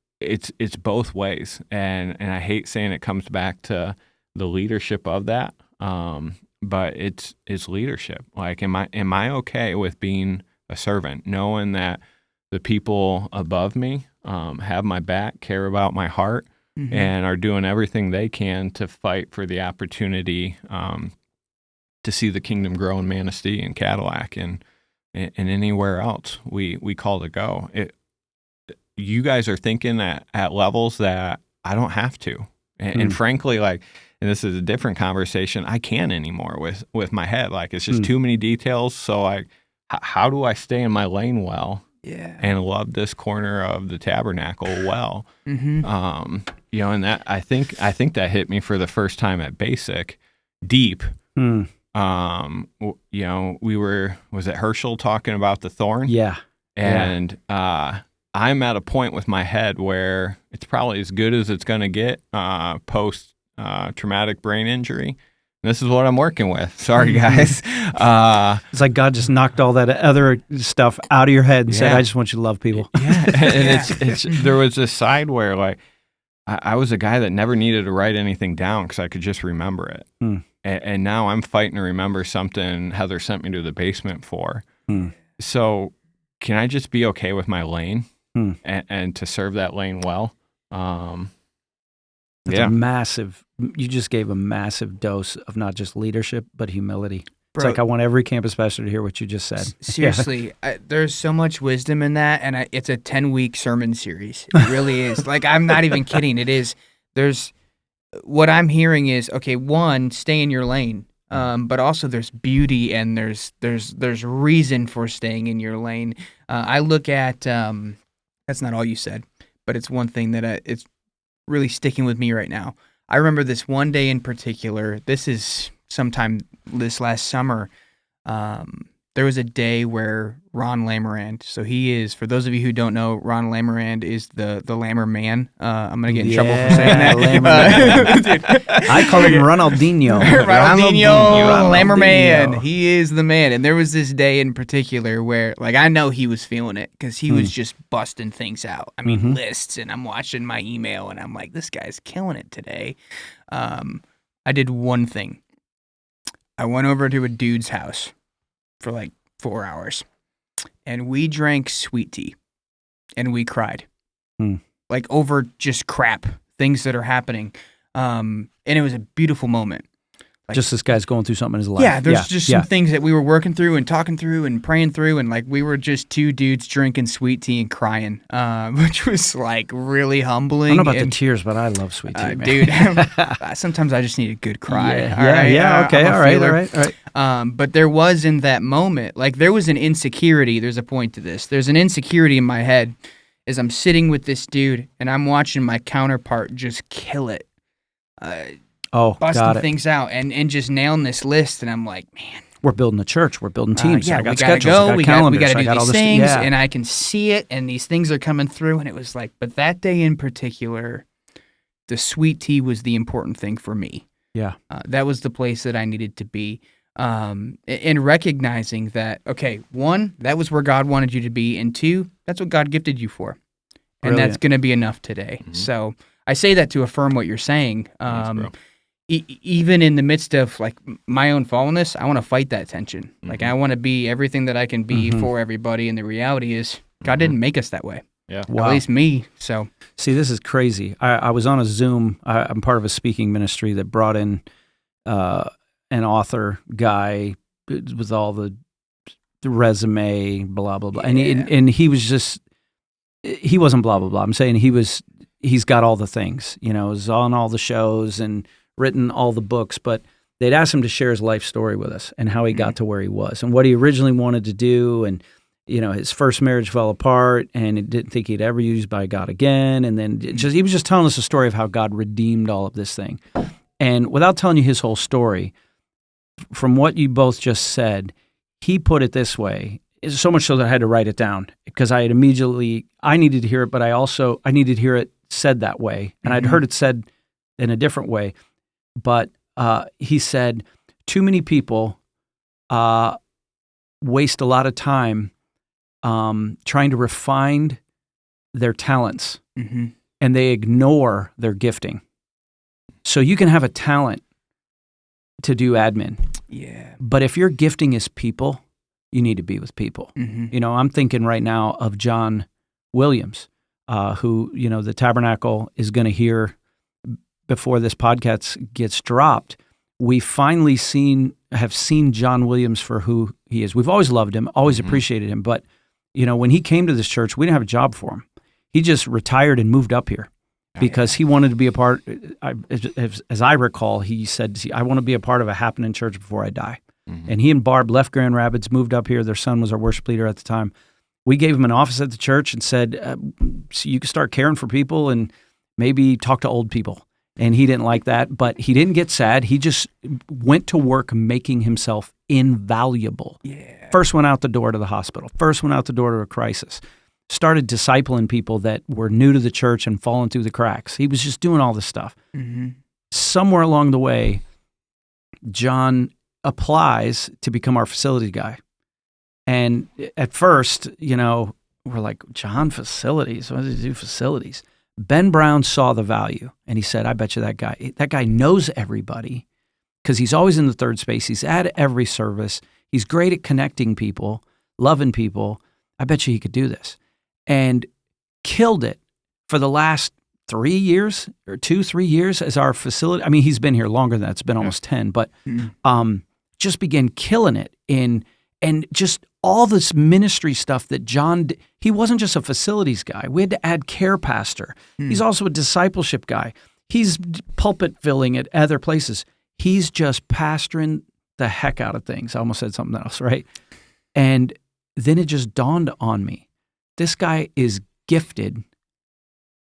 it's both ways, and I hate saying it comes back to the leadership of that, but it's leadership. Like, am I okay with being a servant, knowing that the people above me have my back, care about my heart, and are doing everything they can to fight for the opportunity to see the kingdom grow in Manistee and Cadillac and anywhere else we call to go. You guys are thinking at levels that I don't have to. And frankly, like, and this is a different conversation, I can't anymore with my head. Like, it's just too many details. So, like, how do I stay in my lane well and love this corner of the Tabernacle well? And that I think that hit me for the first time at Basic, deep. Was it Herschel talking about the thorn? Yeah. And I'm at a point with my head where it's probably as good as it's going to get post traumatic brain injury. And this is what I'm working with. Sorry, guys. It's like God just knocked all that other stuff out of your head and said, I just want you to love people. Yeah. And it's there was a side where, like, I was a guy that never needed to write anything down because I could just remember it. And now I'm fighting to remember something Heather sent me to the basement for. So can I just be okay with my lane and to serve that lane well? It's a massive, you just gave a massive dose of not just leadership, but humility. It's like I want every campus pastor to hear what you just said. Seriously, there's so much wisdom in that, and it's a 10-week sermon series. It really is. Like, I'm not even kidding. It is. What I'm hearing is, okay, one, stay in your lane, but also there's beauty and there's reason for staying in your lane. I look at that's not all you said, but it's one thing that it's really sticking with me right now. I remember this one day in particular. This is sometime this last summer. There was a day where Ron Lamarand, so he is, for those of you who don't know, Ron Lamarand is the Lammer man. I'm going to get in trouble for saying that. I call him Ronaldinho. Ronaldinho, Lammer man. He is the man. And there was this day in particular where, like, I know he was feeling it because he was just busting things out. I mean, lists, and I'm watching my email, and I'm like, this guy's killing it today. I did one thing. I went over to a dude's house for like 4 hours, and we drank sweet tea, and we cried, like, over just crap, things that are happening, and it was a beautiful moment. Like, just this guy's going through something in his life. Yeah, there's just some things that we were working through and talking through and praying through, and, like, we were just two dudes drinking sweet tea and crying, which was, like, really humbling. I don't know about the tears, but I love sweet tea, man. Dude. Sometimes I just need a good cry. Okay, all right. But there was, in that moment, like, there was an insecurity. There's a point to this. There's an insecurity in my head as I'm sitting with this dude, and I'm watching my counterpart just kill it. Busting things out and just nailing this list, and I'm like, man, we're building a church, we're building teams. I got schedules, I got calendars, we got to do these things, Yeah. and I can see it, and these things are coming through, and it was like, but that day in particular, the sweet tea was the important thing for me. Yeah, that was the place that I needed to be. in recognizing that, okay, one, that was where God wanted you to be, and two, that's what God gifted you for. And Brilliant. that's going to be enough today. Mm-hmm. So I say that to affirm what you're saying. Thanks, bro. Even in the midst of like my own fallenness, I want to fight that tension. Mm-hmm. Like I want to be everything that I can be Mhm. for everybody. And the reality is God Mm-hmm. didn't make us that way. Yeah. Wow. At least me. So See, this is crazy. I was on a Zoom. I'm part of a speaking ministry that brought in an author guy with all the resume, blah, blah, blah. Yeah. And he was just, he wasn't blah, blah, blah. I'm saying he's got all the things, was on all the shows and written all the books, but they'd asked him to share his life story with us and how he got to where he was and what he originally wanted to do. And, his first marriage fell apart and he didn't think he'd ever used by God again. And then he was just telling us a story of how God redeemed all of this thing. And without telling you his whole story, from what you both just said, he put it this way, so much so that I had to write it down because I needed to hear it, but I needed to hear it said that way. And I'd heard it said in a different way. But he said, too many people waste a lot of time trying to refine their talents, and they ignore their gifting. So you can have a talent to do admin. yeah. But if your gifting is people, you need to be with people. I'm thinking right now of John Williams, who, the Tabernacle is going to hear before this podcast gets dropped. We finally have seen John Williams for who he is. We've always loved him, always appreciated him. But, when he came to this church, we didn't have a job for him. He just retired and moved up here because he wanted to be a part. As I recall, he said, I want to be a part of a happening church before I die. And he and Barb left Grand Rapids, moved up here. Their son was our worship leader at the time. We gave him an office at the church and said, so you can start caring for people and maybe talk to old people. And he didn't like that, but he didn't get sad. He just went to work making himself invaluable. Yeah. First went out the door to the hospital. First went out the door to a crisis. Started discipling people that were new to the church and falling through the cracks. He was just doing all this stuff. Somewhere along the way, John applies to become our facility guy. And at first, we're like, John, facilities? What does he do facilities? Ben Brown saw the value, and he said, I bet you that guy knows everybody because he's always in the third space. He's at every service. He's great at connecting people, loving people. I bet you he could do this. And killed it for the last 3 years or 2-3 years as our facility. I mean, he's been here longer than that. It's been almost 10, but just began killing it and just all this ministry stuff that John did. He wasn't just a facilities guy. We had to add care pastor. He's also a discipleship guy. He's pulpit filling at other places. He's just pastoring the heck out of things. I almost said something else, right? And then it just dawned on me. This guy is gifted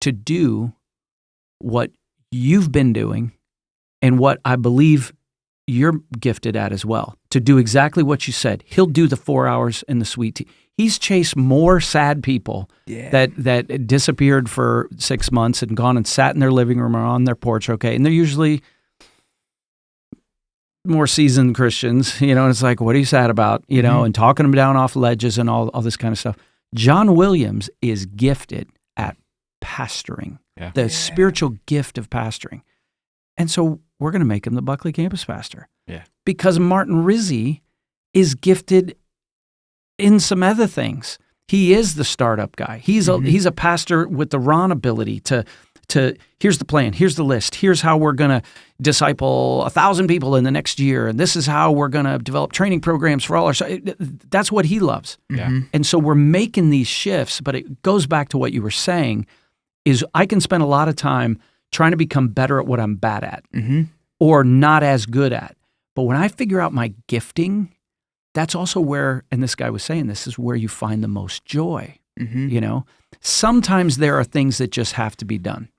to do what you've been doing and what I believe you're gifted at as well, to do exactly what you said. He'll do the 4 hours in the sweet tea. He's chased more sad people that disappeared for 6 months and gone and sat in their living room or on their porch, okay? And they're usually more seasoned Christians, and it's like, what are you sad about, and talking them down off ledges and all this kind of stuff. John Williams is gifted at pastoring, the spiritual gift of pastoring. And so we're going to make him the Buckley campus pastor. Yeah. Because Martin Rizzi is gifted in some other things. He is the startup guy. He's a pastor with the Ron ability to here's the plan, here's the list, here's how we're going to disciple 1,000 people in the next year, and this is how we're going to develop training programs for all our. That's what he loves. Yeah. And so we're making these shifts, but it goes back to what you were saying, is I can spend a lot of time trying to become better at what I'm bad at or not as good at. But when I figure out my gifting, that's also where, and this guy was saying, this is where you find the most joy. Sometimes there are things that just have to be done.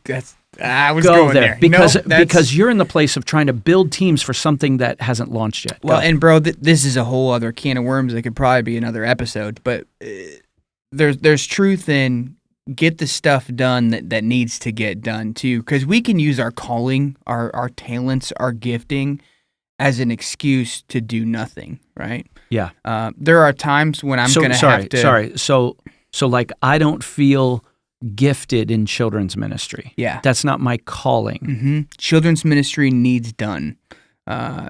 That's I was go going there because Nope, that's- because you're in the place of trying to build teams for something that hasn't launched yet. Well, Go. and bro, this is a whole other can of worms that could probably be another episode. But there's truth in get the stuff done that needs to get done too, because we can use our calling, our talents, our gifting as an excuse to do nothing, right? Yeah. There are times when I'm going to have to... Sorry. So like I don't feel gifted in children's ministry. Yeah. That's not my calling. Mm-hmm. Children's ministry needs done.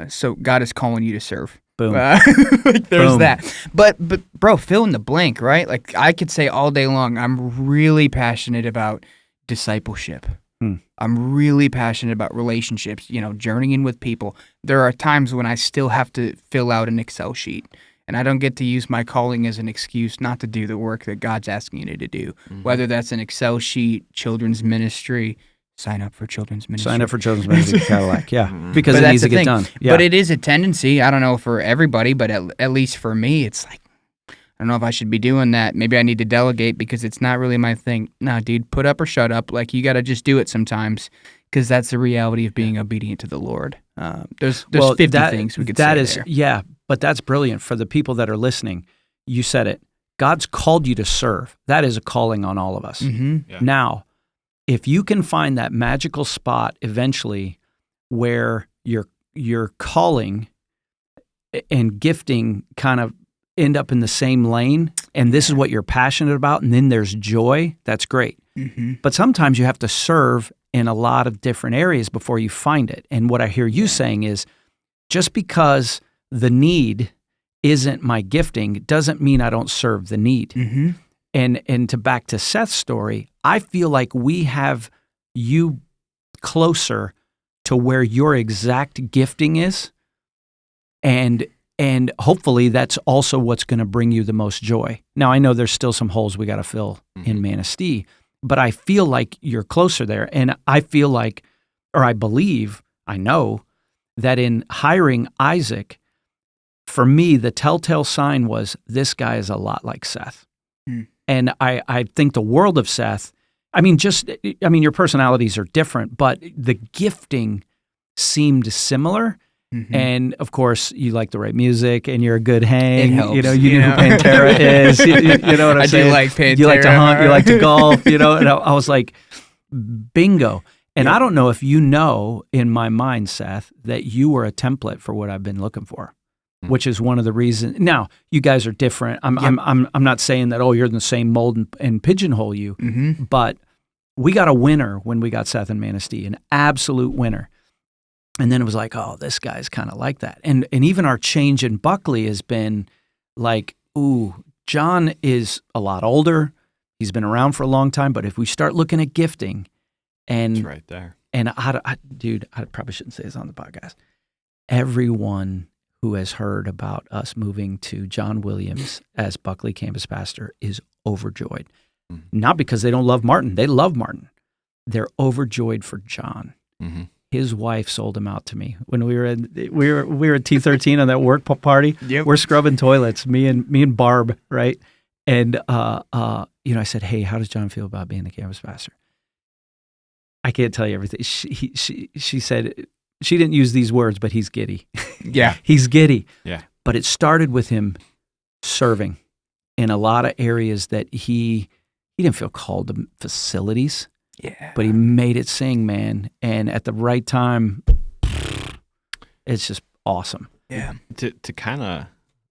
So God is calling you to serve. Boom. Like there's Boom. that. But bro, fill in the blank, right? Like I could say all day long, I'm really passionate about discipleship. I'm really passionate about relationships, journeying with people. There are times when I still have to fill out an Excel sheet, and I don't get to use my calling as an excuse not to do the work that God's asking you to do, whether that's an Excel sheet, children's ministry. Sign up for children's ministry. Sign up for children's ministry Cadillac, yeah, because But it that's needs the to get thing. done. Yeah. But it is a tendency. I don't know for everybody, but at least for me, it's like, I don't know if I should be doing that. Maybe I need to delegate because it's not really my thing. No, dude, put up or shut up. Like, you got to just do it sometimes because that's the reality of being obedient to the Lord. There's 50 things we could say there. Yeah, but that's brilliant for the people that are listening. You said it. God's called you to serve. That is a calling on all of us. Mm-hmm. Yeah. Now, if you can find that magical spot eventually where your calling and gifting kind of end up in the same lane, and this is what you're passionate about, and then there's joy, that's great. Mm-hmm. But sometimes you have to serve in a lot of different areas before you find it. And what I hear you saying is, just because the need isn't my gifting doesn't mean I don't serve the need. Mm-hmm. And to back to Seth's story, I feel like we have you closer to where your exact gifting is, and hopefully that's also what's going to bring you the most joy. Now, I know there's still some holes we got to fill in Manistee, but I feel like you're closer there. And I feel like, or I believe, I know, that in hiring Isaac, for me, the telltale sign was this guy is a lot like Seth. And I think the world of Seth, your personalities are different, but the gifting seemed similar. Mm-hmm. And of course, you like the right music, and you're a good hang. It helps, you knew who Pantera is. You know what I'm saying? I do like Pantera. You like to hunt. You like to golf. And I was like, bingo. And I don't know if you know, in my mind, Seth, that you were a template for what I've been looking for, which is one of the reasons. Now, you guys are different. I'm not saying that you're in the same mold and pigeonhole you, but we got a winner when we got Seth and Manistee, an absolute winner. And then it was like, this guy's kind of like that. And even our change in Buckley has been like, John is a lot older. He's been around for a long time. But if we start looking at gifting, and it's right there. And I probably shouldn't say this on the podcast. Everyone who has heard about us moving to John Williams as Buckley campus pastor is overjoyed. Not because they don't love Martin. They love Martin. They're overjoyed for John. Mm-hmm. His wife sold him out to me when we were at T13 on that work party. Yep. We're scrubbing toilets, me and Barb, right? And I said, "Hey, how does John feel about being the campus pastor?" I can't tell you everything. She said, she didn't use these words, but he's giddy. Yeah, he's giddy. Yeah, but it started with him serving in a lot of areas that he didn't feel called to facilities. Yeah. But he made it sing, man. And at the right time, it's just awesome. Yeah. To kind of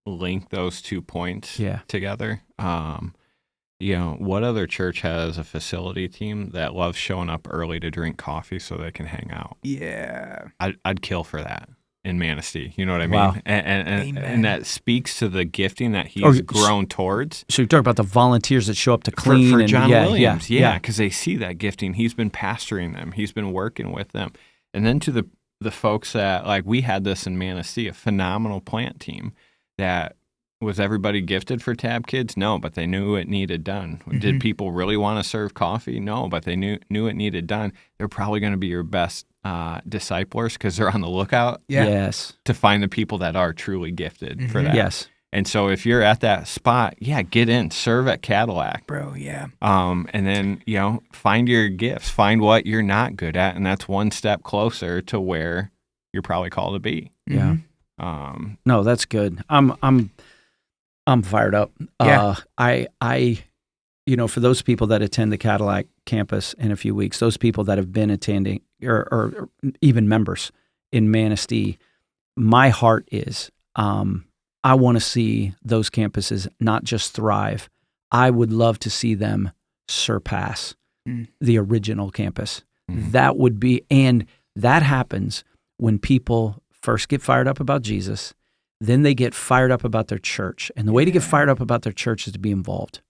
link those 2 points together, what other church has a facility team that loves showing up early to drink coffee so they can hang out? Yeah. I'd kill for that in Manistee. You know what I mean? Wow. And that speaks to the gifting that he's grown towards. So you talk about the volunteers that show up to clean for and John Williams, yeah, because they see that gifting. He's been pastoring them. He's been working with them. And then to the folks that, like, we had this in Manistee, a phenomenal plant team that was everybody gifted for Tab Kids? No, but they knew it needed done. Mm-hmm. Did people really want to serve coffee? No, but they knew it needed done. They're probably going to be your best disciplers because they're on the lookout to find the people that are truly gifted for that. Yes. And so if you're at that spot, get in, serve at Cadillac. Bro, yeah. And then, find your gifts, find what you're not good at, and that's one step closer to where you're probably called to be. Yeah. No, that's good. I'm fired up. Yeah. I for those people that attend the Cadillac campus in a few weeks, those people that have been attending or even members in Manistee, my heart is, I want to see those campuses not just thrive. I would love to see them surpass the original campus. That would be, and that happens when people first get fired up about Jesus, then they get fired up about their church. And the way to get fired up about their church is to be involved,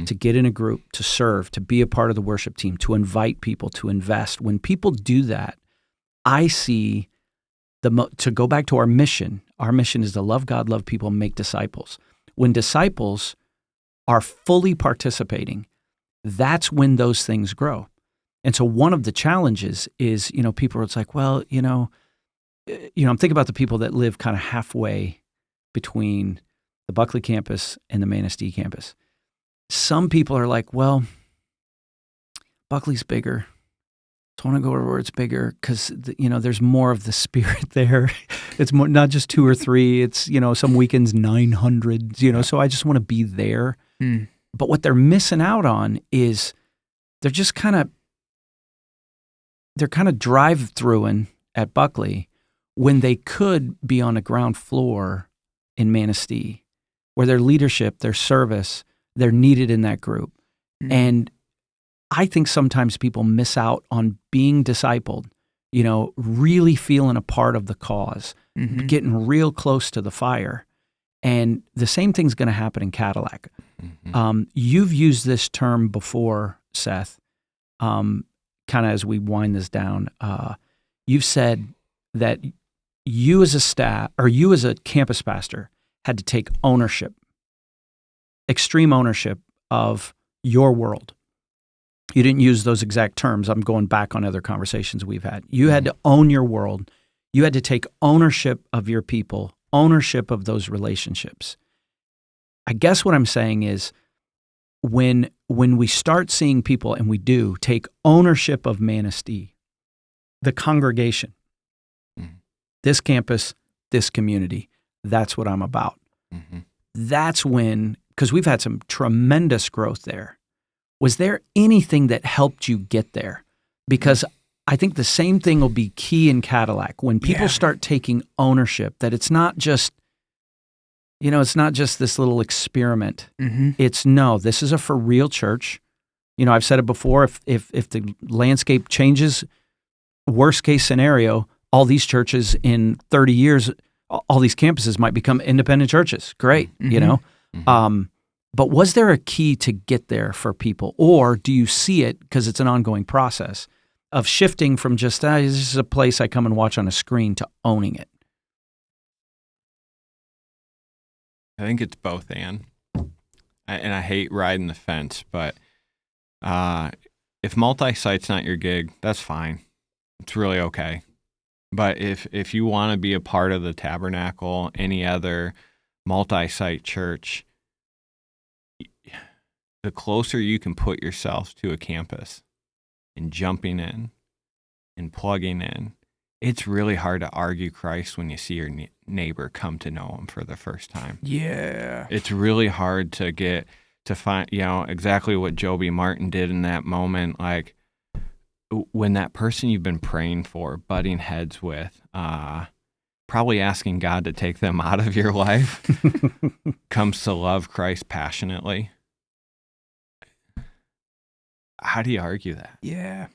to get in a group, to serve, to be a part of the worship team, to invite people, to invest. When people do that, I see to go back to our mission is to love God, love people, and make disciples. When disciples are fully participating, that's when those things grow. And so one of the challenges is, people are, it's like, well, I'm thinking about the people that live kind of halfway between the Buckley campus and the Manistee campus. Some people are like, well, Buckley's bigger. So I want to go where it's bigger because, there's more of the spirit there. It's more, not just 2 or 3. It's, some weekends 900, so I just want to be there. But what they're missing out on is they're just kind of drive-throughing at Buckley when they could be on a ground floor in Manistee, where their leadership, their service, they're needed in that group. And I think sometimes people miss out on being discipled, really feeling a part of the cause, getting real close to the fire. And the same thing's going to happen in Cadillac. You've used this term before, Seth, kind of as we wind this down. You've said that you as a staff, or you as a campus pastor, had to take ownership, extreme ownership of your world. You didn't use those exact terms. I'm going back on other conversations we've had. You had to own your world. You had to take ownership of your people, ownership of those relationships. I guess what I'm saying is when we start seeing people, and we do, take ownership of Manistee, the congregation, this campus, this community, that's what I'm about. That's when, because we've had some tremendous growth there. Was there anything that helped you get there? Because I think the same thing will be key in Cadillac when people start taking ownership, that it's not just, it's not just this little experiment. It's this is a for real church. I've said it before, if the landscape changes, worst case scenario, all these churches in 30 years, all these campuses might become independent churches. Great, But was there a key to get there for people? Or do you see it, because it's an ongoing process, of shifting from just, this is a place I come and watch on a screen, to owning it? I think it's both, and I hate riding the fence, but if multi-site's not your gig, that's fine. It's really okay. But if you want to be a part of the Tabernacle, any other multi-site church, the closer you can put yourself to a campus and jumping in and plugging in, it's really hard to argue Christ when you see your neighbor come to know him for the first time. Yeah. It's really hard to get to find, exactly what Joby Martin did in that moment. Like when that person you've been praying for, butting heads with, probably asking God to take them out of your life, comes to love Christ passionately. How do you argue that? Yeah.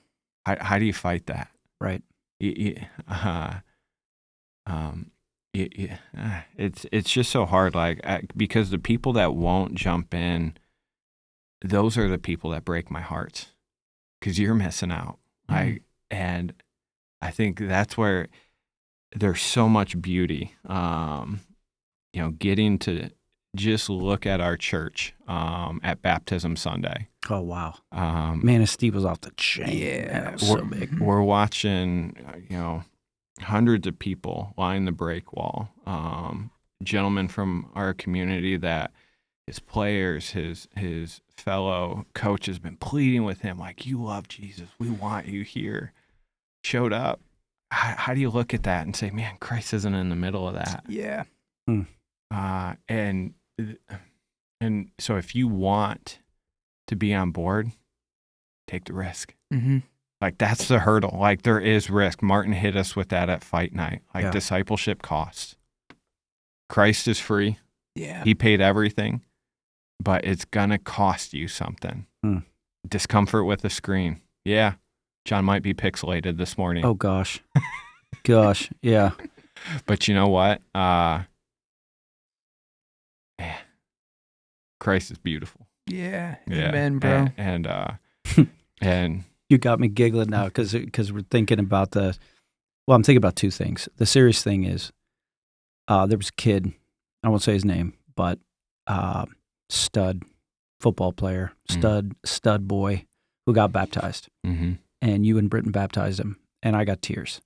How do you fight that? Right. It's just so hard, because the people that won't jump in, those are the people that break my heart, because you're missing out. And I think that's where there's so much beauty. Getting to just look at our church at Baptism Sunday. Oh, wow. Manistee was off the chain. Yeah. That was so big. We're watching, hundreds of people line the break wall. Gentlemen from our community that his players, his fellow coach has been pleading with him, like, you love Jesus. We want you here. Showed up. How do you look at that and say, man, Christ isn't in the middle of that? Yeah. And so if you want to be on board, take the risk. Like, that's the hurdle. Like, there is risk. Martin hit us with that at fight night. Like, discipleship costs. Christ is free. Yeah. He paid everything, but it's going to cost you something. Discomfort with the screen. Yeah. John might be pixelated this morning. Oh, gosh. Gosh, yeah. But you know what? Christ is beautiful. Yeah. Amen, bro. And you got me giggling now because we're thinking about I'm thinking about two things. The serious thing is there was a kid, I won't say his name, but stud football player, stud boy who got baptized. Mm-hmm. And you and Britton baptized him. And I got tears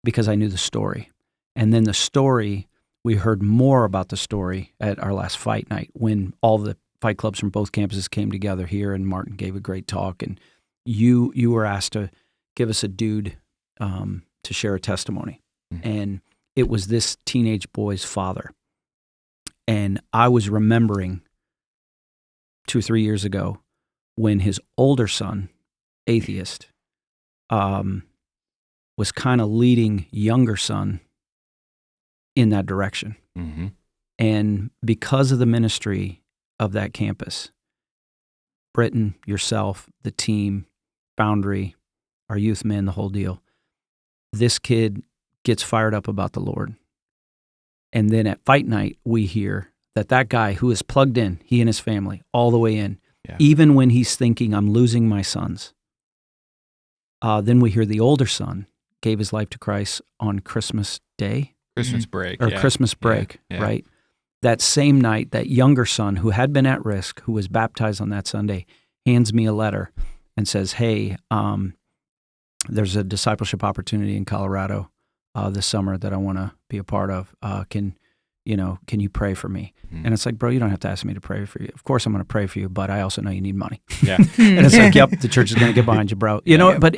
because I knew the story. And then the story, we heard more about the story at our last fight night when all the fight clubs from both campuses came together here and Martin gave a great talk. And you were asked to give us a dude to share a testimony. Mm-hmm. And it was this teenage boy's father. And I was remembering 2 or 3 years ago when his older son, atheist, was kind of leading younger son in that direction. Mm-hmm. And because of the ministry of that campus, Britton, yourself, the team, Boundary, our youth men, the whole deal, this kid gets fired up about the Lord. And then at fight night, we hear that guy who is plugged in, he and his family, all the way in, even when he's thinking, I'm losing my sons. Then we hear the older son gave his life to Christ on Christmas Day. Christmas break. Or Christmas break, right? That same night, that younger son who had been at risk, who was baptized on that Sunday, hands me a letter and says, hey, there's a discipleship opportunity in Colorado this summer that I want to be a part of. Can you pray for me? Mm-hmm. And it's like, bro, you don't have to ask me to pray for you. Of course I'm going to pray for you, but I also know you need money. Yeah. And it's like, yep, the church is going to get behind you, bro. You know, but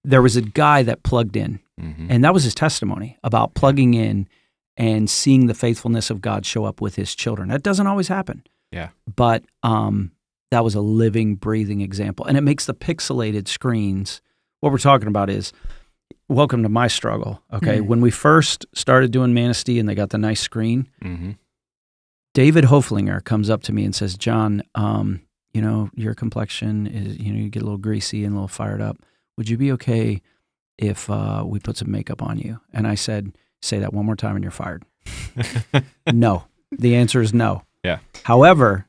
there was a guy that plugged in, and that was his testimony about plugging in and seeing the faithfulness of God show up with his children. That doesn't always happen. Yeah. But that was a living, breathing example. And it makes the pixelated screens, what we're talking about is, welcome to my struggle, okay? When we first started doing Manistee and they got the nice screen, David Hoflinger comes up to me and says, John, your complexion is, you get a little greasy and a little fired up. Would you be okay if we put some makeup on you? And I said, say that one more time and you're fired. No. The answer is no. Yeah. However,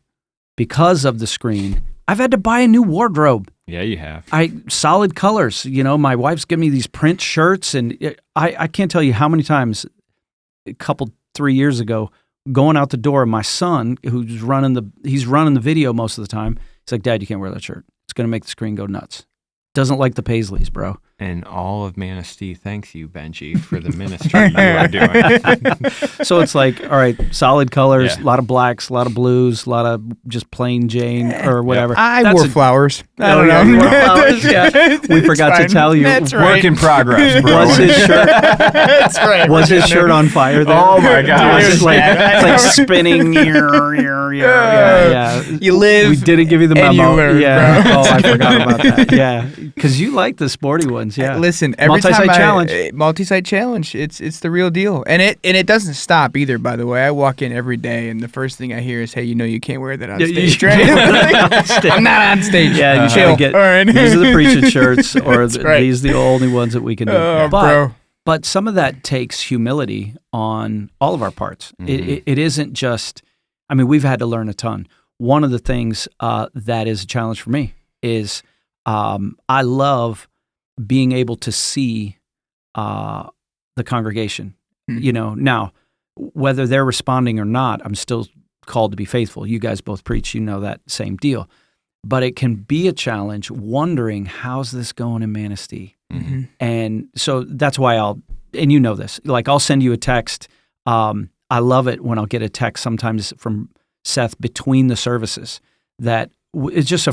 because of the screen, I've had to buy a new wardrobe. Yeah, you have. Solid colors. My wife's given me these print shirts, and I can't tell you how many times, 3 years ago, going out the door, my son, who's running the video most of the time, he's like, Dad, you can't wear that shirt. It's going to make the screen go nuts. Doesn't like the Paisleys, bro. And all of Manistee thanks you, Benji, for the ministry you are doing. So it's like, all right, solid colors, a lot of blacks, a lot of blues, a lot of just plain Jane or whatever. I wore flowers. I don't know. know. You wore flowers, yeah. We forgot to tell you. That's Work in progress, bro. Was his shirt? That's right. Was his shirt on fire there? Oh my God! It's like spinning. Yeah. You live. We didn't give you the and memo. you learn, yeah. bro. Oh, I forgot about that. Yeah, because you like the sporty ones. Yeah. Listen, every Multisite time challenge. Multisite challenge. It's the real deal, and it doesn't stop either. By the way, I walk in every day, and the first thing I hear is, "Hey, you can't wear that on stage, right?" I'm not on stage. Yeah, you chill. get. All right. These are the preaching shirts, or right. these are the only ones that we can do. Bro. But some of that takes humility on all of our parts. It isn't just. I mean, we've had to learn a ton. One of the things that is a challenge for me is I love being able to see the congregation. Now, whether they're responding or not, I'm still called to be faithful. You guys both preach, that same deal. But it can be a challenge wondering, how's this going in Manistee? Mm-hmm. And so that's why and you know this, like I'll send you a text. I love it when I'll get a text sometimes from Seth between the services that it's just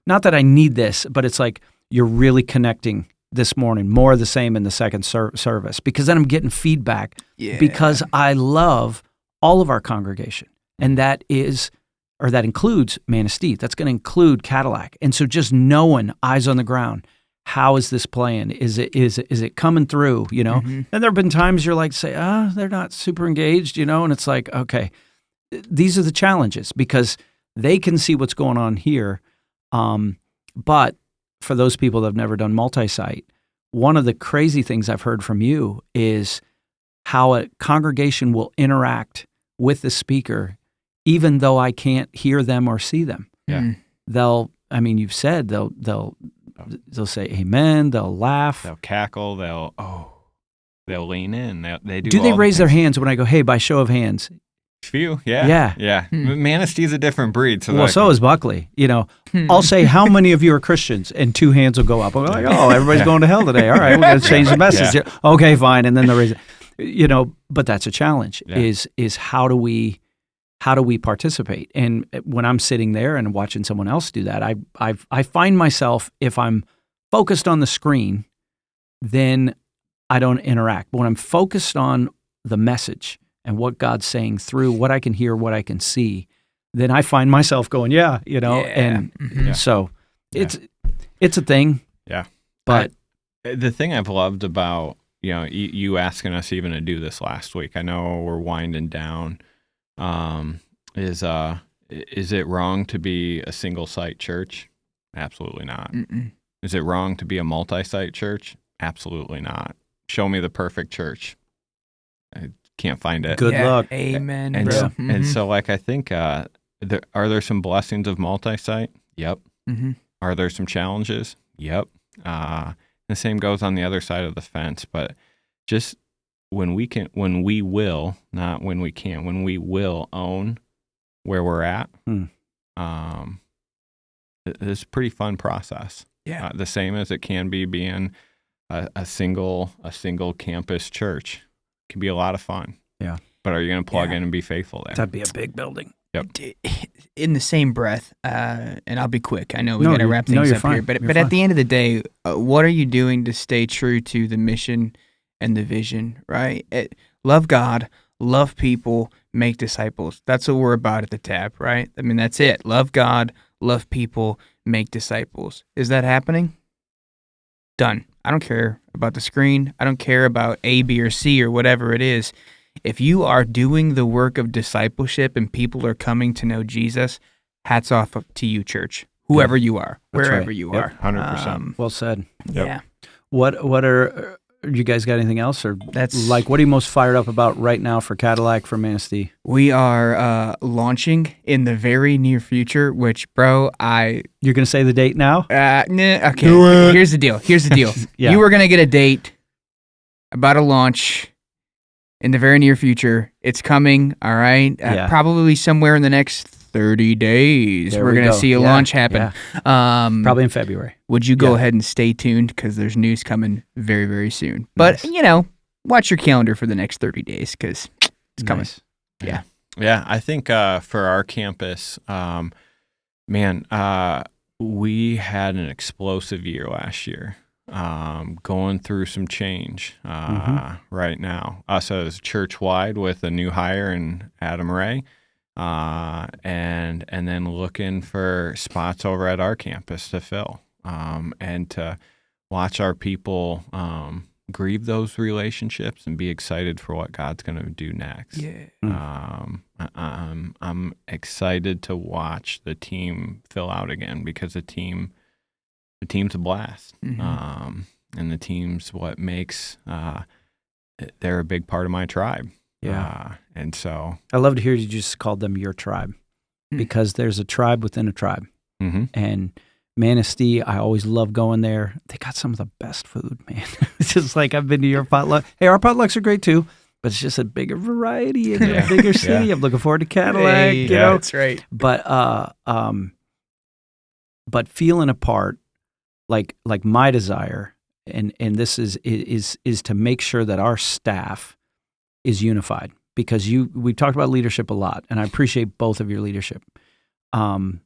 not that I need this, but it's like, you're really connecting this morning, more of the same in the second service, because then I'm getting feedback because I love all of our congregation. And that includes Manistee. That's going to include Cadillac. And so just knowing, eyes on the ground, how is this playing? Is it coming through? You know, and there have been times you're like, say, they're not super engaged, you know, and it's like, okay, these are the challenges because they can see what's going on here. But for those people that have never done multi-site, one of the crazy things I've heard from you is how a congregation will interact with the speaker, even though I can't hear them or see them. Yeah. You've said they'll say amen, they'll laugh, they'll cackle, they'll lean in. They do. Do they raise their hands when I go, hey, by show of hands? Few, yeah. Manistee's a different breed. So so is Buckley. You know, I'll say, how many of you are Christians? And 2 hands will go up. I'm like, everybody's going to hell today. All right, we're going to change the message. Yeah. Okay, fine. And then they'll raise it. You know, but that's a challenge. Yeah. Is how do we participate? And when I'm sitting there and watching someone else do that, I find myself, if I'm focused on the screen, then I don't interact. But when I'm focused on the message and what God's saying through what I can hear, what I can see, then I find myself going, so it's a thing. Yeah. But the thing I've loved about, you know, you asking us even to do this last week, I know we're winding down, is it wrong to be a single site church? Absolutely not. Is it wrong to be a multi-site church? Absolutely not. Show me the perfect church. I can't find it. Good luck. Amen, and bro. So, and so, like, I think, are there some blessings of multi-site? Yep. Are there some challenges? Yep. The same goes on the other side of the fence, but just when we will own where we're at, it's a pretty fun process. Yeah. The same as it can be being a single campus church. Can be a lot of fun. Yeah. But are you going to plug in and be faithful there? That'd be a big building. Yep. In the same breath, and I'll be quick. I know we got to wrap things up here, but at the end of the day, what are you doing to stay true to the mission and the vision, right? Love God, love people, make disciples. That's what we're about at the Tab, right? I mean, that's it. Love God, love people, make disciples. Is that happening? Done. I don't care about the screen. I don't care about A, B, or C or whatever it is. If you are doing the work of discipleship and people are coming to know Jesus, hats off to you, church. Whoever you are, wherever you are. 100%. Well said. Yep. Yeah. What are you guys got anything else, or what are you most fired up about right now for Cadillac, for Manistee? We are launching in the very near future. Which, bro, you're gonna say the date now? Okay. Here's the deal. Yeah. You were gonna get a date about a launch in the very near future. It's coming. All right. Probably somewhere in the next 30 days, we're going to see a launch happen. Yeah. Probably in February. Would you go ahead and stay tuned because there's news coming very, very soon. But, watch your calendar for the next 30 days because it's coming. Nice. Yeah. Yeah, I think for our campus, we had an explosive year last year. Going through some change right now. Us as church-wide with a new hire in Adam Ray. And then looking for spots over at our campus to fill, and to watch our people grieve those relationships and be excited for what God's going to do next. Yeah. I'm excited to watch the team fill out again because the team's a blast, and the team's what makes they're a big part of my tribe. Yeah. And so I love to hear you just called them your tribe, because there's a tribe within a tribe. And Manistee, I always love going there. They got some of the best food, man. It's just like, I've been to your potluck. Hey, our potlucks are great too, but it's just a bigger variety in a bigger city. I'm looking forward to Cadillac, you know? That's right. But feeling a part, like my desire, and this is to make sure that our staff is unified, because we've talked about leadership a lot, and I appreciate both of your leadership, and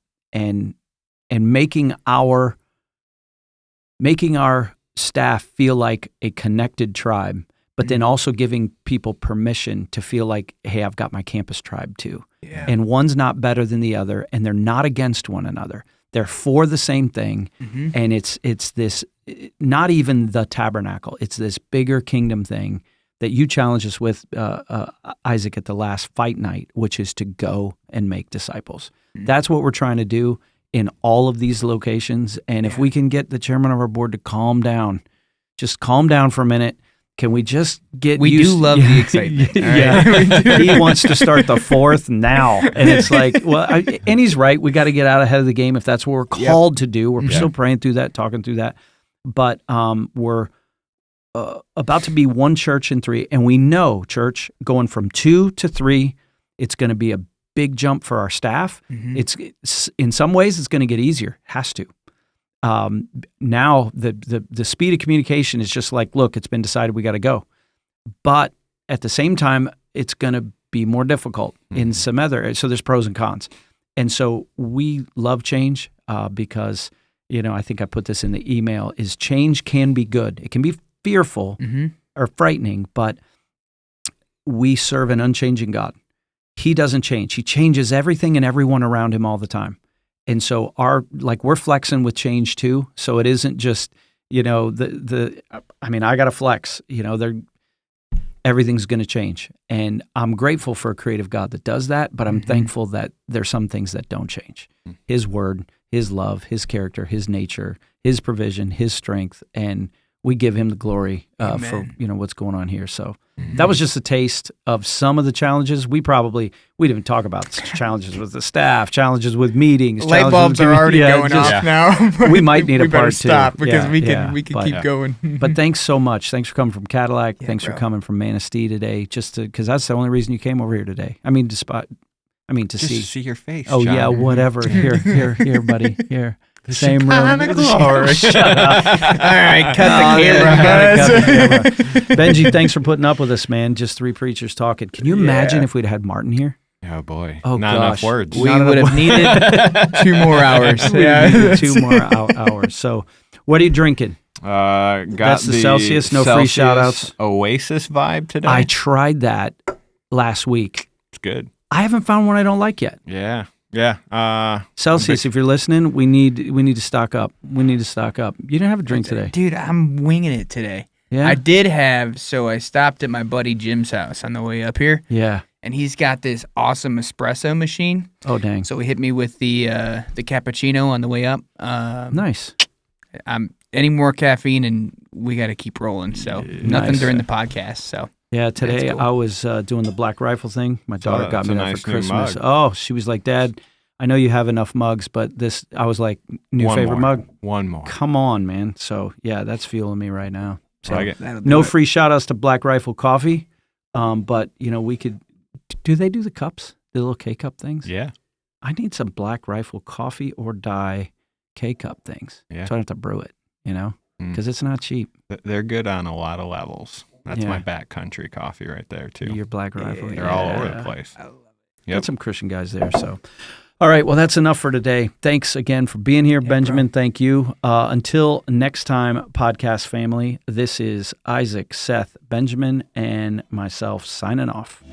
making our staff feel like a connected tribe, but then also giving people permission to feel like, hey, I've got my campus tribe too. Yeah. And one's not better than the other, and they're not against one another. They're for the same thing, and it's this not even the tabernacle. It's this bigger kingdom thing that you challenged us with, Isaac, at the last fight night, which is to go and make disciples. That's what we're trying to do in all of these locations. And if we can get the chairman of our board to calm down, just calm down for a minute. Can we just get We used do love the excitement. Yeah. He wants to start the fourth now. And it's like, well, and he's right. We got to get out ahead of the game if that's what we're called to do. We're still praying through that, talking through that. But we're about to be one church in 3. And we know, church, going from 2 to 3, it's going to be a big jump for our staff. It's in some ways, it's going to get easier. Has to. Now the speed of communication is just like, look, it's been decided we got to go. But at the same time, it's going to be more difficult in some other, so there's pros and cons. And so we love change because, I think I put this in the email, is change can be good. It can be fearful or frightening, but we serve an unchanging God. He doesn't change. He changes everything and everyone around him all the time. And so we're flexing with change too. So it isn't just, I got to flex, everything's going to change. And I'm grateful for a creative God that does that, but I'm thankful that there's some things that don't change. His word, his love, his character, his nature, his provision, his strength, and we give him the glory for what's going on here. So that was just a taste of some of the challenges. We didn't even talk about challenges with the staff, challenges with meetings. Light bulbs are already going off now. We might need a part 2. Stop because we can keep going. But thanks so much. Thanks for coming from Cadillac. Thanks for coming from Manistee today. Just because that's the only reason you came over here today. To see your face. Oh, John. Yeah, whatever. Here, buddy. Here. Same room. Glory. Shut up. All right, cut the camera. Benji, thanks for putting up with us, man. Just 3 preachers talking. Can you imagine if we'd had Martin here? Oh, boy. Oh, Not enough words. We would have needed 2 more hours. We needed 2 more hours. So what are you drinking? That's the Celsius, no free shout-outs. Oasis vibe today. I tried that last week. It's good. I haven't found one I don't like yet. Yeah. Celsius, if you're listening, we need to stock up. You didn't have a drink today. Dude, I'm winging it today. Yeah? I did have, so I stopped at my buddy Jim's house on the way up here. Yeah. And he's got this awesome espresso machine. Oh, dang. So he hit me with the cappuccino on the way up. Nice. Any more caffeine and we got to keep rolling. So nothing during the podcast. So. Yeah, today cool. I was doing the Black Rifle thing. My daughter got me that nice for Christmas. mug. Oh, she was like, Dad, I know you have enough mugs, but this, I was like, new favorite mug? One more. Come on, man. So, yeah, that's fueling me right now. So, like it. No free shout-outs to Black Rifle Coffee, but, we could, do they do the cups, the little K-cup things? Yeah. I need some Black Rifle Coffee or Die K-cup things. Yeah. So I don't have to brew it, because it's not cheap. They're good on a lot of levels. That's my backcountry coffee right there, too. Your Black Rifle. They're all over the place. I love it. Got some Christian guys there, so. All right, well, that's enough for today. Thanks again for being here, Benjamin. Bro. Thank you. Until next time, podcast family, this is Isaac, Seth, Benjamin, and myself signing off.